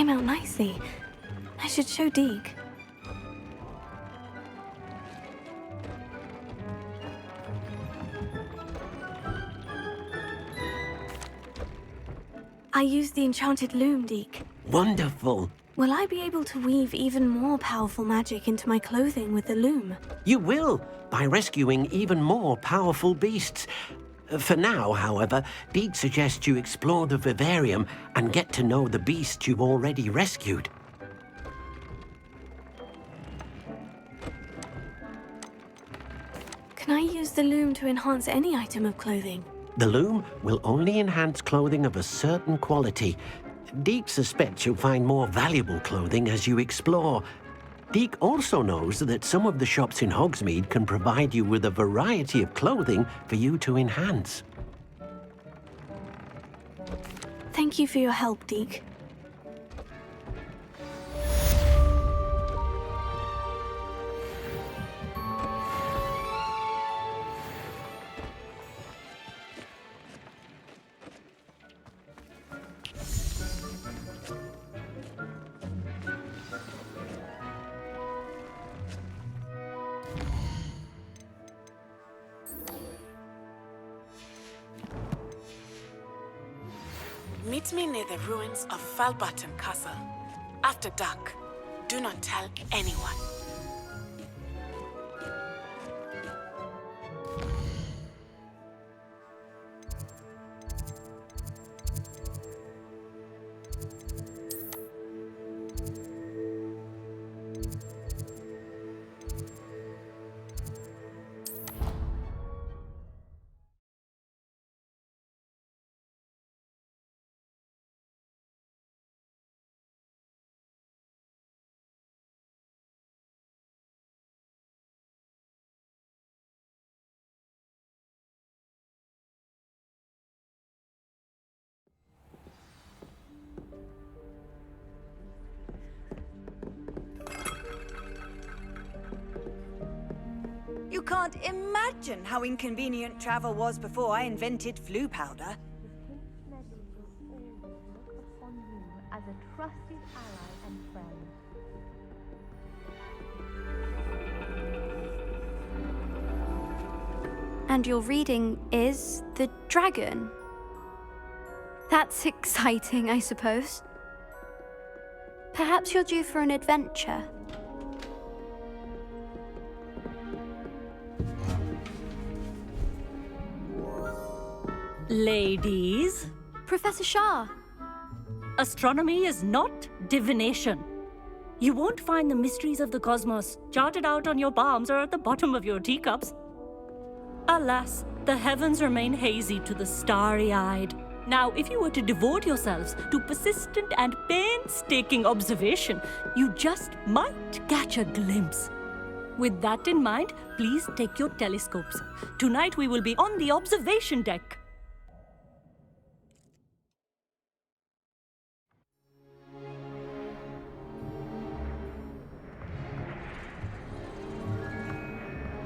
came out nicely. I should show Deke. I used the enchanted loom, Deke. Wonderful. Will I be able to weave even more powerful magic into my clothing with the loom? You will, by rescuing even more powerful beasts. For now, however, Deke suggests you explore the vivarium and get to know the beasts you've already rescued. Can I use the loom to enhance any item of clothing? The loom will only enhance clothing of a certain quality. Deke suspects you'll find more valuable clothing as you explore. Deke also knows that some of the shops in Hogsmeade can provide you with a variety of clothing for you to enhance. Thank you for your help, Deke. Meet me near the ruins of Falbutton Castle. After dark. Do not tell anyone. You can't imagine how inconvenient travel was before I invented flu powder. As a trusted ally and friend. And your reading is The Dragon. That's exciting, I suppose. Perhaps you're due for an adventure. Ladies. Professor Shah. Astronomy is not divination. You won't find the mysteries of the cosmos charted out on your palms or at the bottom of your teacups. Alas, the heavens remain hazy to the starry-eyed. Now, if you were to devote yourselves to persistent and painstaking observation, you just might catch a glimpse. With that in mind, please take your telescopes. Tonight we will be on the observation deck.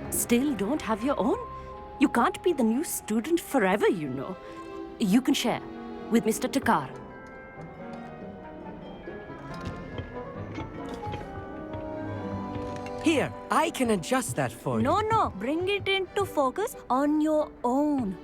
Still don't have your own? You can't be the new student forever, you know. You can share with Mr. Takar. Here, I can adjust that for you. No, bring it into focus on your own.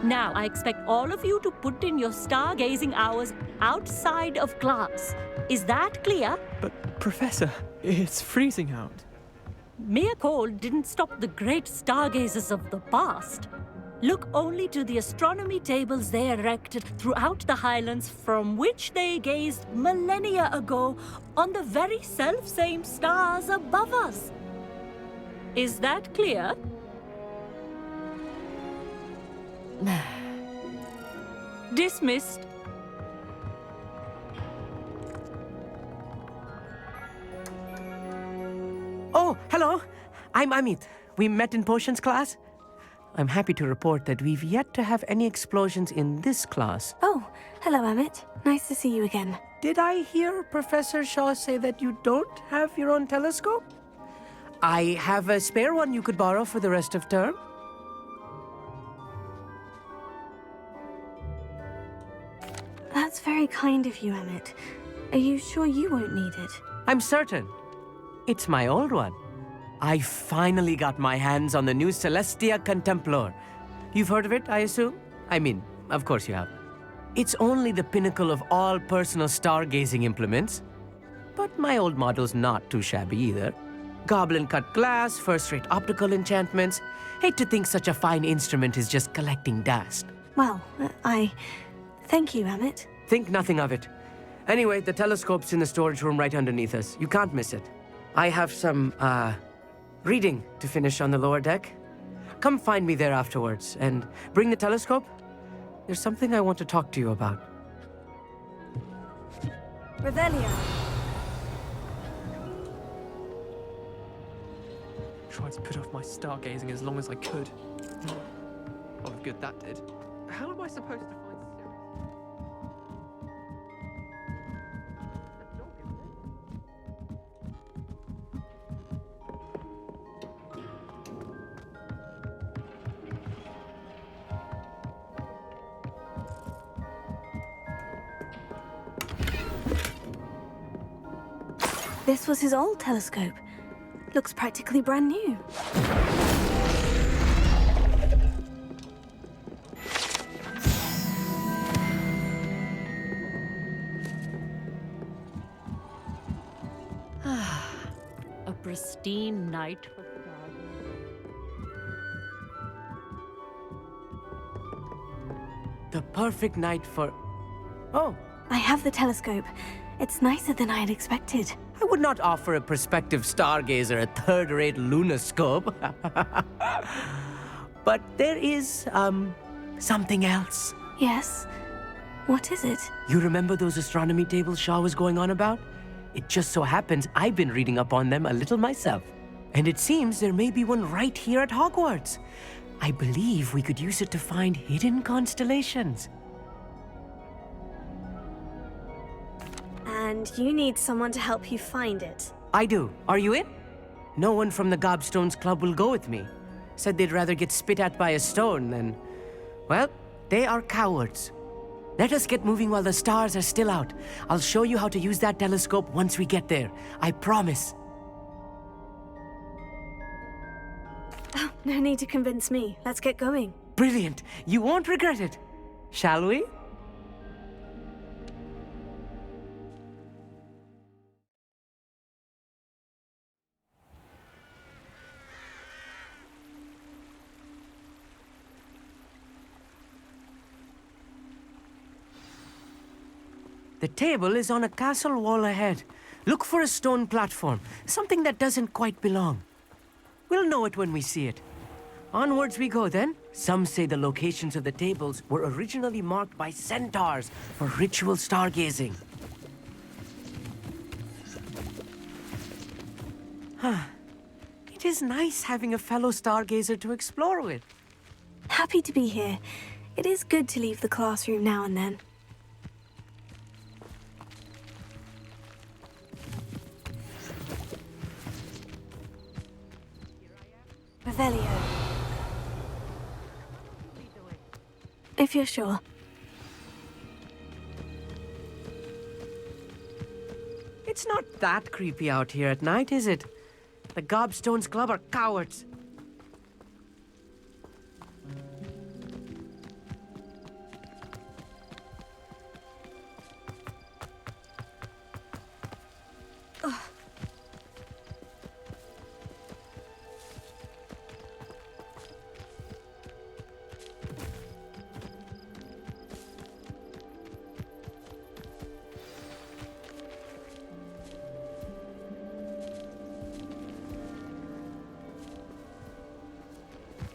Now, I expect all of you to put in your stargazing hours outside of class. Is that clear? But, Professor, it's freezing out. Mere cold didn't stop the great stargazers of the past. Look only to the astronomy tables they erected throughout the Highlands from which they gazed millennia ago on the very self-same stars above us. Is that clear? Dismissed. Oh, hello. I'm Amit. We met in potions class. I'm happy to report that we've yet to have any explosions in this class. Oh, Hello, Amit. Nice to see you again. Did I hear Professor Shaw say that you don't have your own telescope? I have a spare one you could borrow for the rest of term. That's very kind of you, Amit. Are you sure you won't need it? I'm certain. It's my old one. I finally got my hands on the new Celestia Contemplar. You've heard of it, I assume? I mean, of course you have. It's only the pinnacle of all personal stargazing implements. But my old model's not too shabby either. Goblin-cut glass, first-rate optical enchantments. Hate to think such a fine instrument is just collecting dust. Well, thank you, Amit. Think nothing of it. Anyway, the telescope's in the storage room right underneath us. You can't miss it. I have some, reading to finish on the lower deck. Come find me there afterwards, and bring the telescope. There's something I want to talk to you about. Revelio. Tried to put off my stargazing as long as I could. Oh, good that did. How am I supposed to find This was his old telescope. Looks practically brand new. A pristine night for stargazing. The perfect night for... Oh. I have the telescope. It's nicer than I had expected. I would not offer a prospective stargazer a third-rate lunoscope. But there is, something else. Yes? What is it? You remember those astronomy tables Shaw was going on about? It just so happens I've been reading up on them a little myself. And it seems there may be one right here at Hogwarts. I believe we could use it to find hidden constellations. And you need someone to help you find it. I do. Are you in? No one from the Gobstones Club will go with me. Said they'd rather get spit at by a stone than... Well, they are cowards. Let us get moving while the stars are still out. I'll show you how to use that telescope once we get there. I promise. Oh, no need to convince me. Let's get going. Brilliant. You won't regret it. Shall we? The table is on a castle wall ahead. Look for a stone platform, something that doesn't quite belong. We'll know it when we see it. Onwards we go then. Some say the locations of the tables were originally marked by centaurs for ritual stargazing. It is nice having a fellow stargazer to explore with. Happy to be here. It is good to leave the classroom now and then. Revelio. If you're sure. It's not that creepy out here at night, is it? The Gobstones Club are cowards.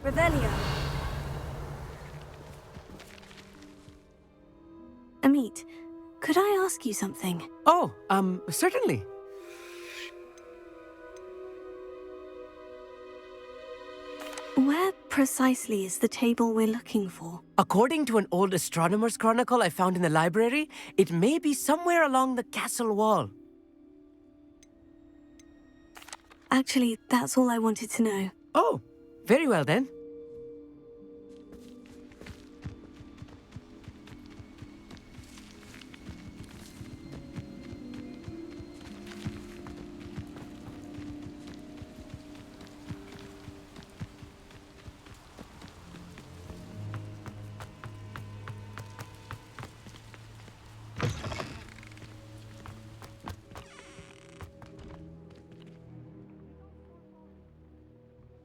Revelio. Amit, could I ask you something? Oh, certainly. Where precisely is the table we're looking for? According to an old astronomer's chronicle I found in the library, it may be somewhere along the castle wall. Actually, that's all I wanted to know. Oh, very well then.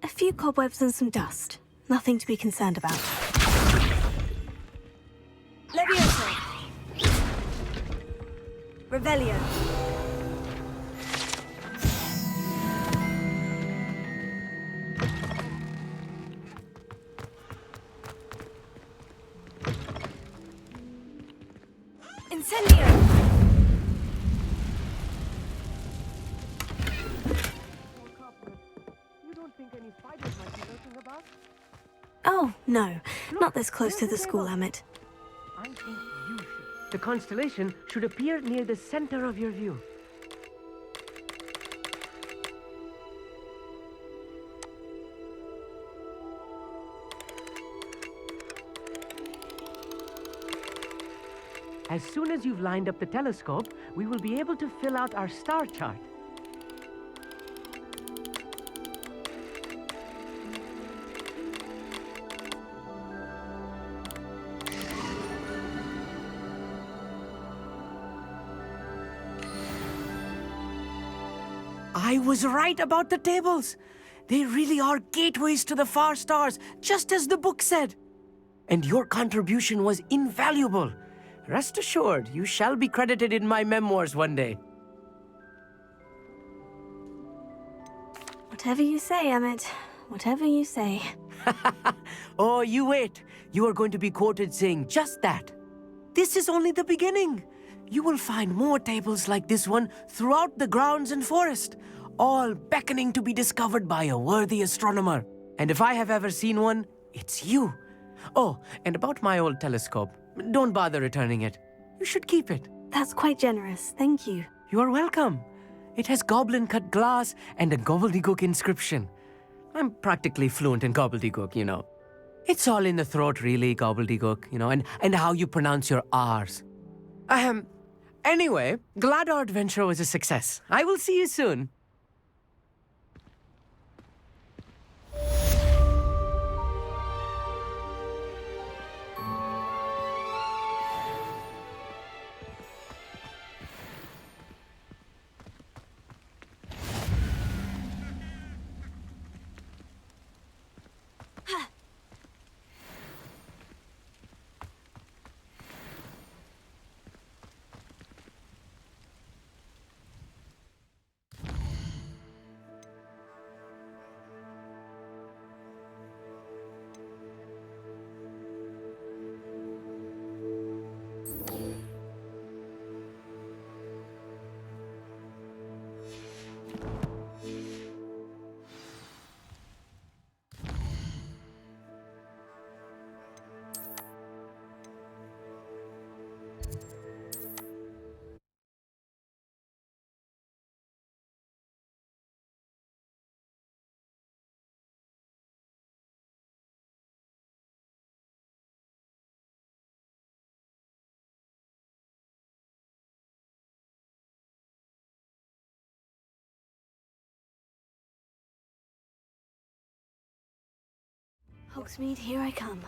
A few cobwebs and some dust. Nothing to be concerned about. Levioso! Revelio! Incendio! Oh, no. Not this close to the school, Amit. I think you should. The constellation should appear near the center of your view. As soon as you've lined up the telescope, we will be able to fill out our star chart. I was right about the tables. They really are gateways to the far stars, just as the book said. And your contribution was invaluable. Rest assured, you shall be credited in my memoirs one day. Whatever you say, Amit. Whatever you say. Oh, you wait. You are going to be quoted saying just that. This is only the beginning. You will find more tables like this one throughout the grounds and forest, all beckoning to be discovered by a worthy astronomer. And if I have ever seen one, it's you. Oh, and about my old telescope, don't bother returning it. You should keep it. That's quite generous, thank you. You are welcome. It has goblin-cut glass and a gobbledygook inscription. I'm practically fluent in gobbledygook, you know. It's all in the throat, really, gobbledygook, you know, and how you pronounce your R's. Anyway, glad our adventure was a success. I will see you soon. Hogsmeade, here I come.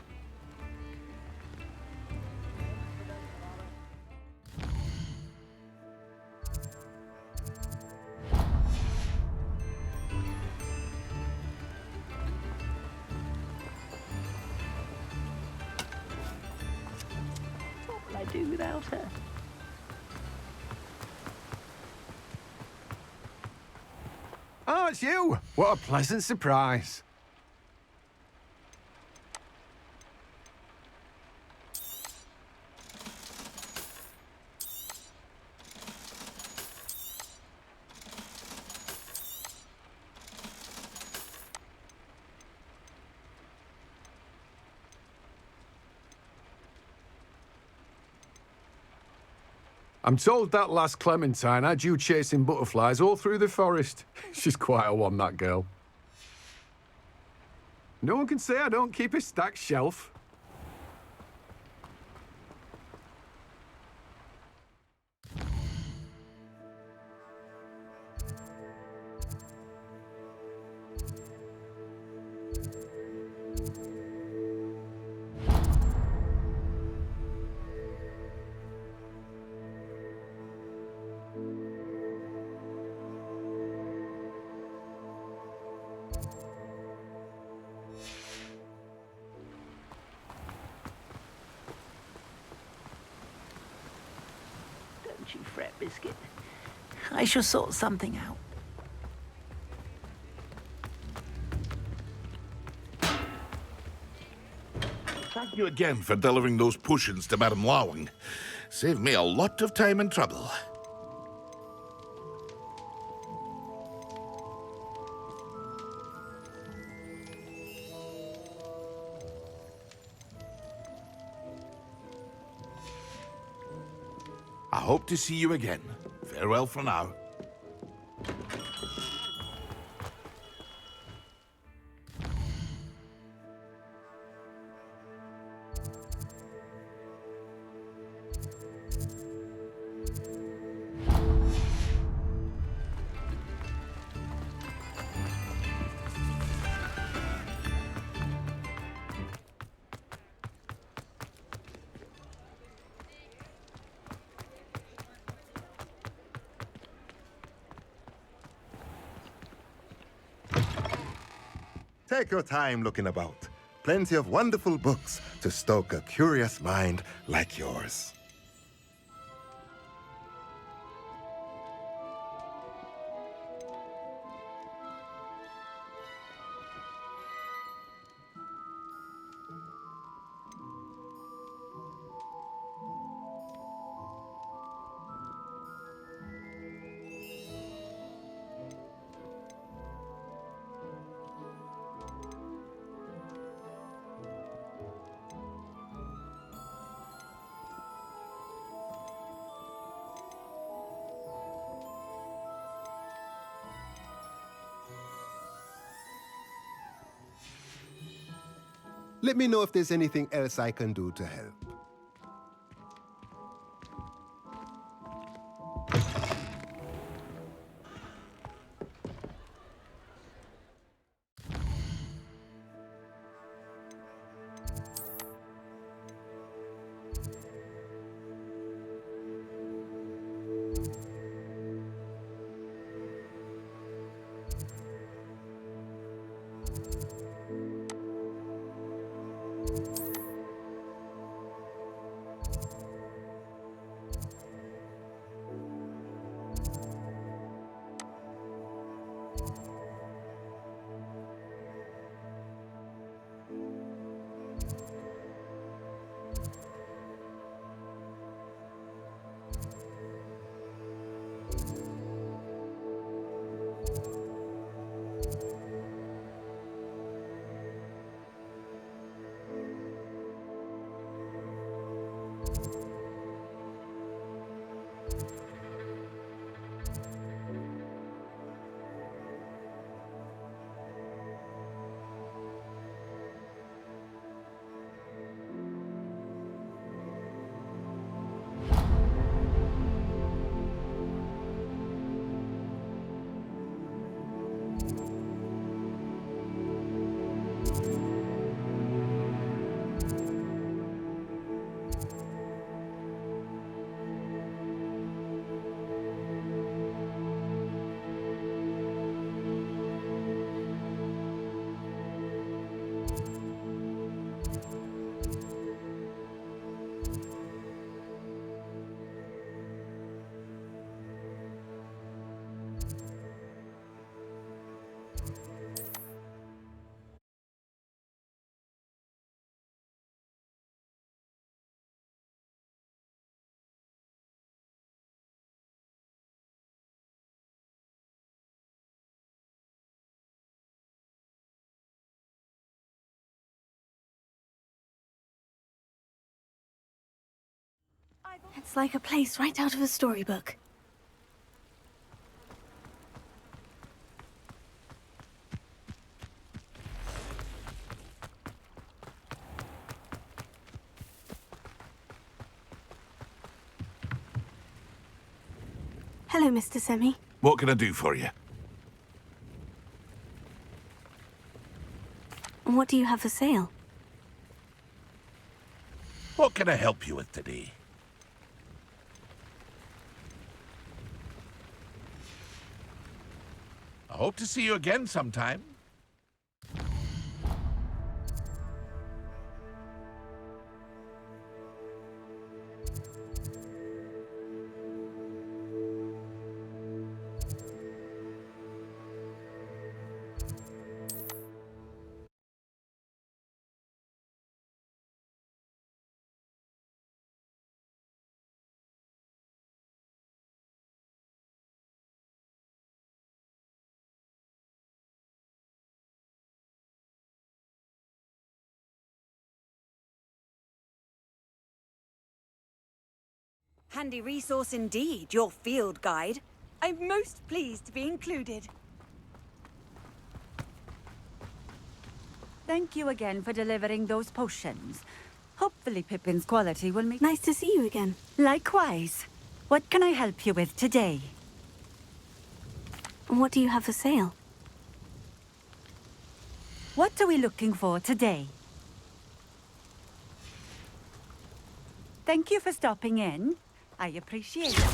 What will I do without her? Oh, it's you! What a pleasant surprise. I'm told that last Clementine had you chasing butterflies all through the forest. She's quite a one, that girl. No one can say I don't keep a stacked shelf. Don't you fret, Biscuit. I shall sort something out. Thank you again for delivering those potions to Madame Lawing. Saved me a lot of time and trouble. I hope to see you again. Farewell for now. Take your time looking about. Plenty of wonderful books to stoke a curious mind like yours. Let me know if there's anything else I can do to help. It's like a place right out of a storybook. Hello, Mr. Semi. What can I do for you? What do you have for sale? What can I help you with today? I hope to see you again sometime. Handy resource indeed, your field guide. I'm most pleased to be included. Thank you again for delivering those potions. Hopefully Pippin's quality will make... Nice to see you again. Likewise. What can I help you with today? What do you have for sale? What are we looking for today? Thank you for stopping in. I appreciate it.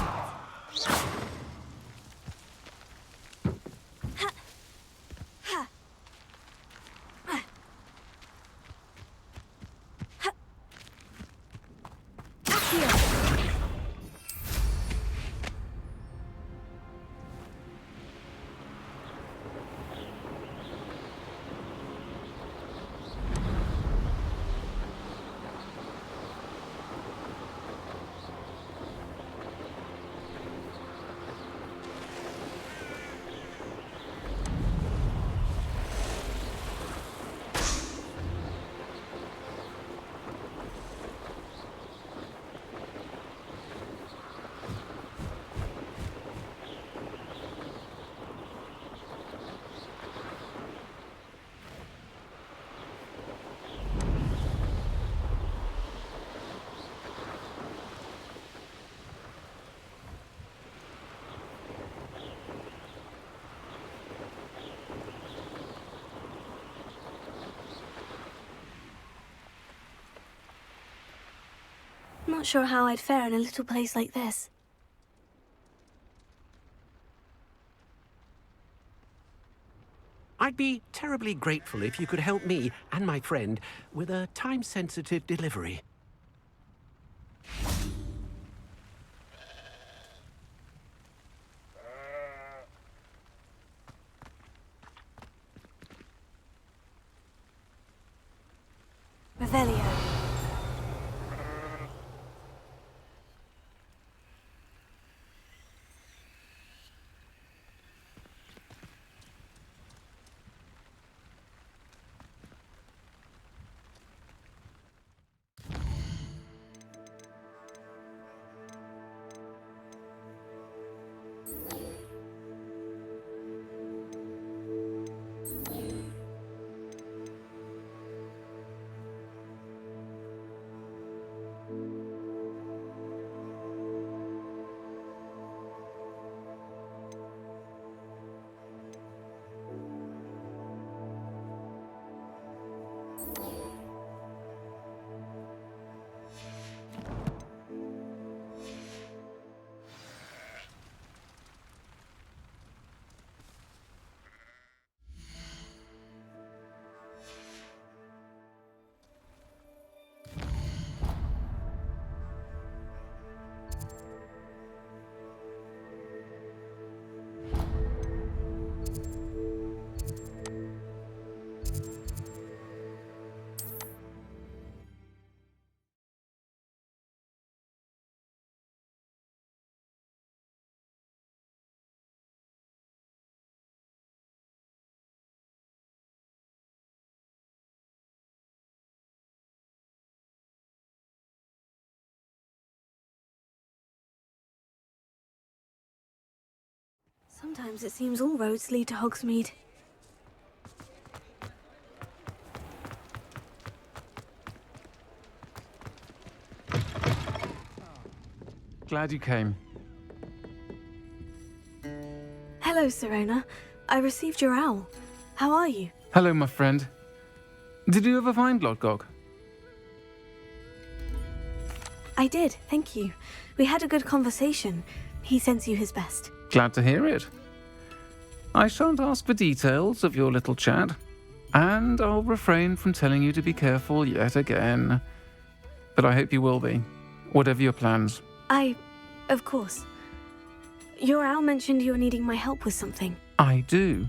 Not sure how I'd fare in a little place like this. I'd be terribly grateful if you could help me and my friend with a time-sensitive delivery. Revelio. Sometimes it seems all roads lead to Hogsmeade. Glad you came. Hello, Serona. I received your owl. How are you? Hello, my friend. Did you ever find Lodgok? I did, thank you. We had a good conversation. He sends you his best. Glad to hear it. I shan't ask for details of your little chat, and I'll refrain from telling you to be careful yet again. But I hope you will be, whatever your plans. Of course. Your owl mentioned you were needing my help with something. I do.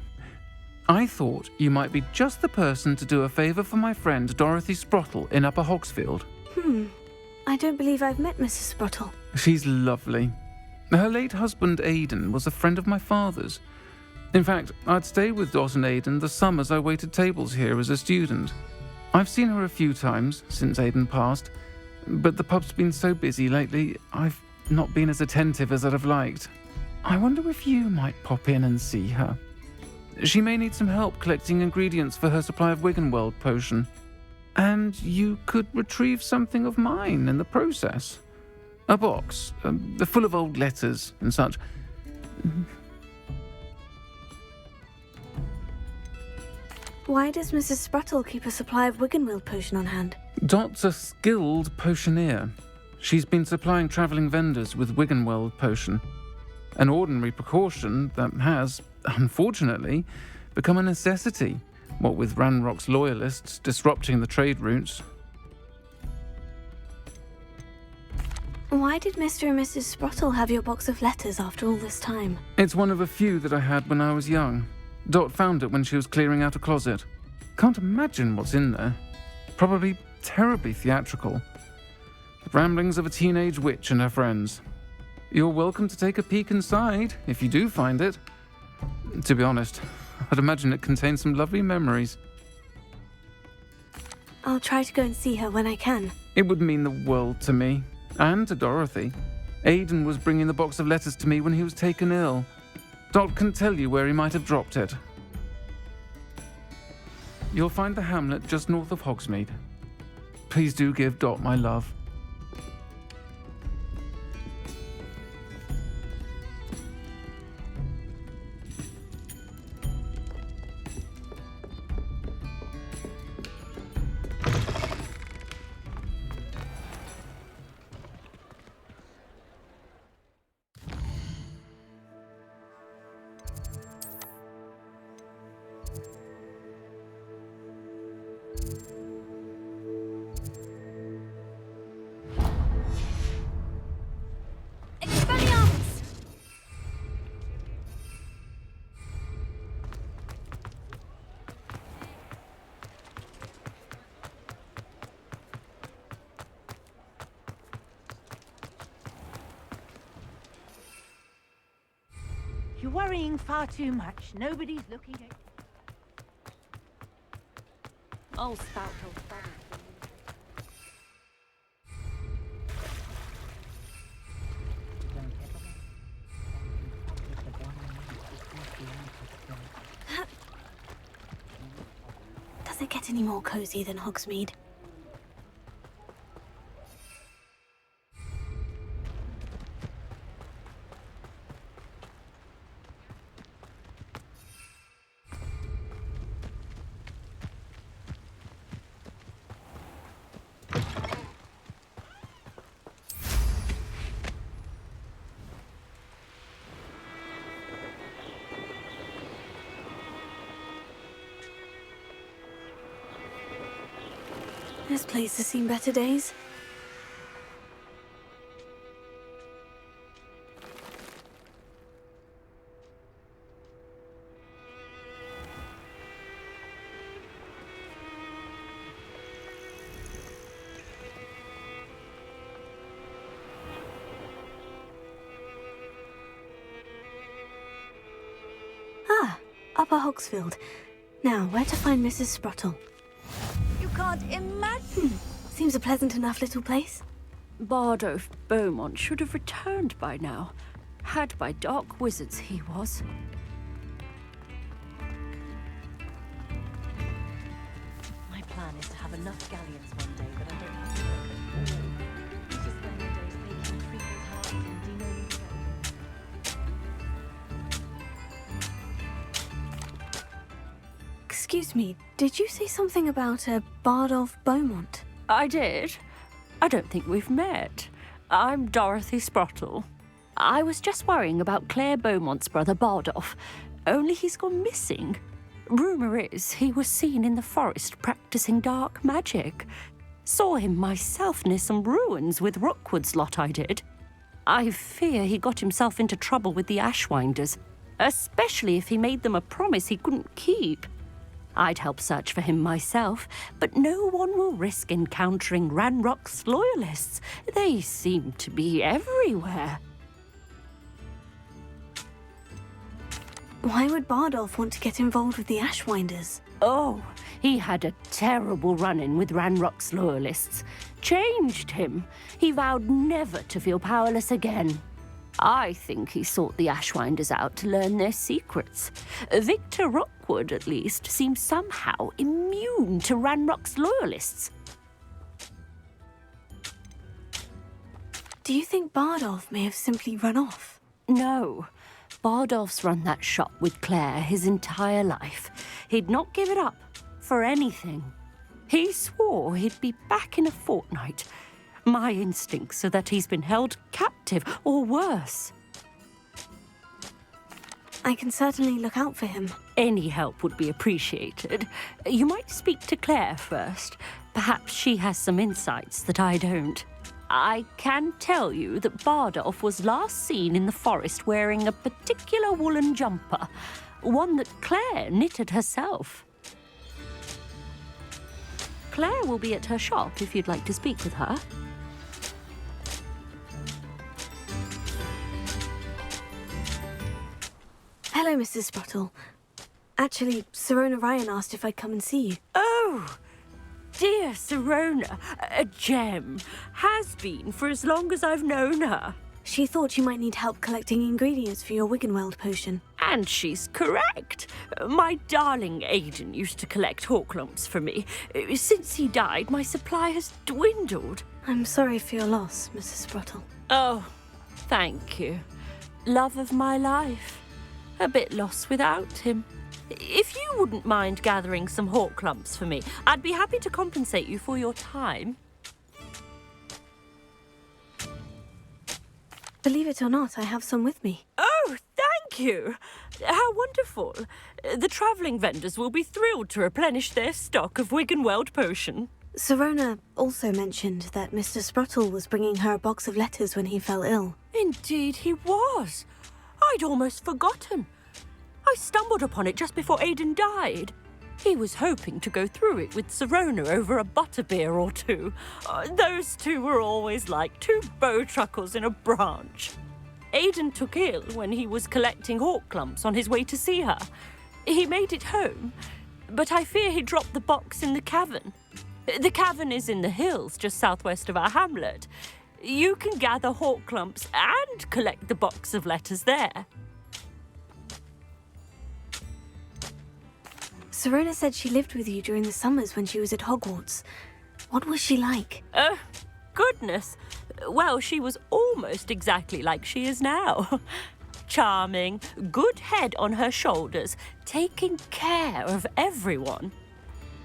I thought you might be just the person to do a favour for my friend Dorothy Sprottle in Upper Hogsfield. I don't believe I've met Mrs. Sprottle. She's lovely. Her late husband Aidan was a friend of my father's. In fact, I'd stay with Dot and Aidan the summers I waited tables here as a student. I've seen her a few times since Aidan passed, but the pub's been so busy lately, I've not been as attentive as I'd have liked. I wonder if you might pop in and see her. She may need some help collecting ingredients for her supply of Wiggenweld potion. And you could retrieve something of mine in the process. A box, full of old letters and such. Why does Mrs. Sprottle keep a supply of Wiggenweld potion on hand? Dot's a skilled potioneer. She's been supplying travelling vendors with Wiggenweld potion. An ordinary precaution that has, unfortunately, become a necessity, what with Ranrock's loyalists disrupting the trade routes. Why did Mr. and Mrs. Sprottle have your box of letters after all this time? It's one of a few that I had when I was young. Dot found it when she was clearing out a closet. Can't imagine what's in there. Probably terribly theatrical. The ramblings of a teenage witch and her friends. You're welcome to take a peek inside, if you do find it. To be honest, I'd imagine it contains some lovely memories. I'll try to go and see her when I can. It would mean the world to me, and to Dorothy. Aidan was bringing the box of letters to me when he was taken ill. Dot can tell you where he might have dropped it. You'll find the hamlet just north of Hogsmeade. Please do give Dot my love. You're worrying far too much. Nobody's looking at... I'll spout old fun. Does it get any more cozy than Hogsmeade? This place has seen better days. Ah, Upper Hogsfield. Now, where to find Mrs. Sprottle? You can't imagine. Seems a pleasant enough little place. Bardolph Beaumont should have returned by now. Had by dark wizards he was. My plan is to have enough galleons one day that I don't have to work at all. Just spend my days making treacle hearts and denailing Excuse me, did you say something about a Bardolph Beaumont? I did. I don't think we've met. I'm Dorothy Sprottle. I was just worrying about Claire Beaumont's brother Bardolph, only he's gone missing. Rumour is he was seen in the forest practicing dark magic. Saw him myself near some ruins with Rookwood's lot I did. I fear he got himself into trouble with the Ashwinders, especially if he made them a promise he couldn't keep. I'd help search for him myself, but no one will risk encountering Ranrock's loyalists. They seem to be everywhere. Why would Bardolph want to get involved with the Ashwinders? Oh, he had a terrible run-in with Ranrock's loyalists. Changed him. He vowed never to feel powerless again. I think he sought the Ashwinders out to learn their secrets. Victor Rookwood, at least, seems somehow immune to Ranrock's loyalists. Do you think Bardolph may have simply run off? No. Bardolph's run that shop with Claire his entire life. He'd not give it up for anything. He swore he'd be back in a fortnight. My instincts are that he's been held captive, or worse. I can certainly look out for him. Any help would be appreciated. You might speak to Claire first. Perhaps she has some insights that I don't. I can tell you that Bardolph was last seen in the forest wearing a particular woolen jumper, one that Claire knitted herself. Claire will be at her shop if you'd like to speak with her. Hello, Mrs. Sprottle. Actually, Sirona Ryan asked if I'd come and see you. Oh, dear Sirona, a gem. Has been for as long as I've known her. She thought you might need help collecting ingredients for your Wiggenweld potion. And she's correct. My darling Aidan used to collect hawklumps for me. Since he died, my supply has dwindled. I'm sorry for your loss, Mrs. Sprottle. Oh, thank you. Love of my life. A bit lost without him. If you wouldn't mind gathering some hawklumps for me, I'd be happy to compensate you for your time. Believe it or not, I have some with me. Oh, thank you! How wonderful. The travelling vendors will be thrilled to replenish their stock of Wiggenweld potion. Sirona also mentioned that Mr. Sprottle was bringing her a box of letters when he fell ill. Indeed he was. I'd almost forgotten. I stumbled upon it just before Aidan died. He was hoping to go through it with Sirona over a butterbeer or two. Those two were always like two bowtruckles in a branch. Aidan took ill when he was collecting hawklumps on his way to see her. He made it home, but I fear he dropped the box in the cavern. The cavern is in the hills just southwest of our hamlet. You can gather hawklumps and collect the box of letters there. Sirona said she lived with you during the summers when she was at Hogwarts. What was she like? Goodness. Well, she was almost exactly like she is now. Charming, good head on her shoulders, taking care of everyone.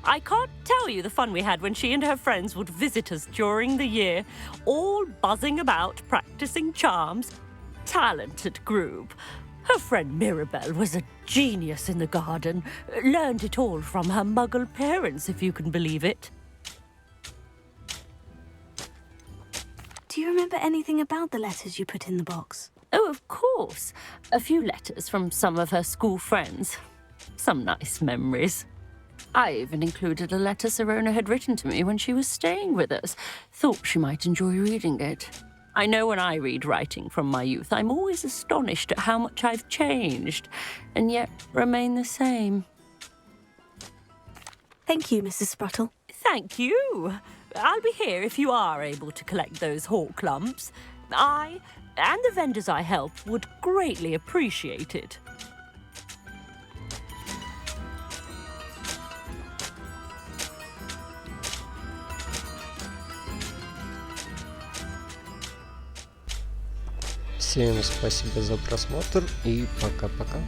I can't tell you the fun we had when she and her friends would visit us during the year, all buzzing about, practicing charms. Talented group. Her friend Mirabelle was a genius in the garden. Learned it all from her muggle parents, if you can believe it. Do you remember anything about the letters you put in the box? Oh, of course. A few letters from some of her school friends. Some nice memories. I even included a letter Sirona had written to me when she was staying with us. Thought she might enjoy reading it. I know when I read writing from my youth, I'm always astonished at how much I've changed, and yet remain the same. Thank you, Mrs. Sprottle. Thank you. I'll be here if you are able to collect those hawklumps. I, and the vendors I help would greatly appreciate it. Всем спасибо за просмотр и пока-пока.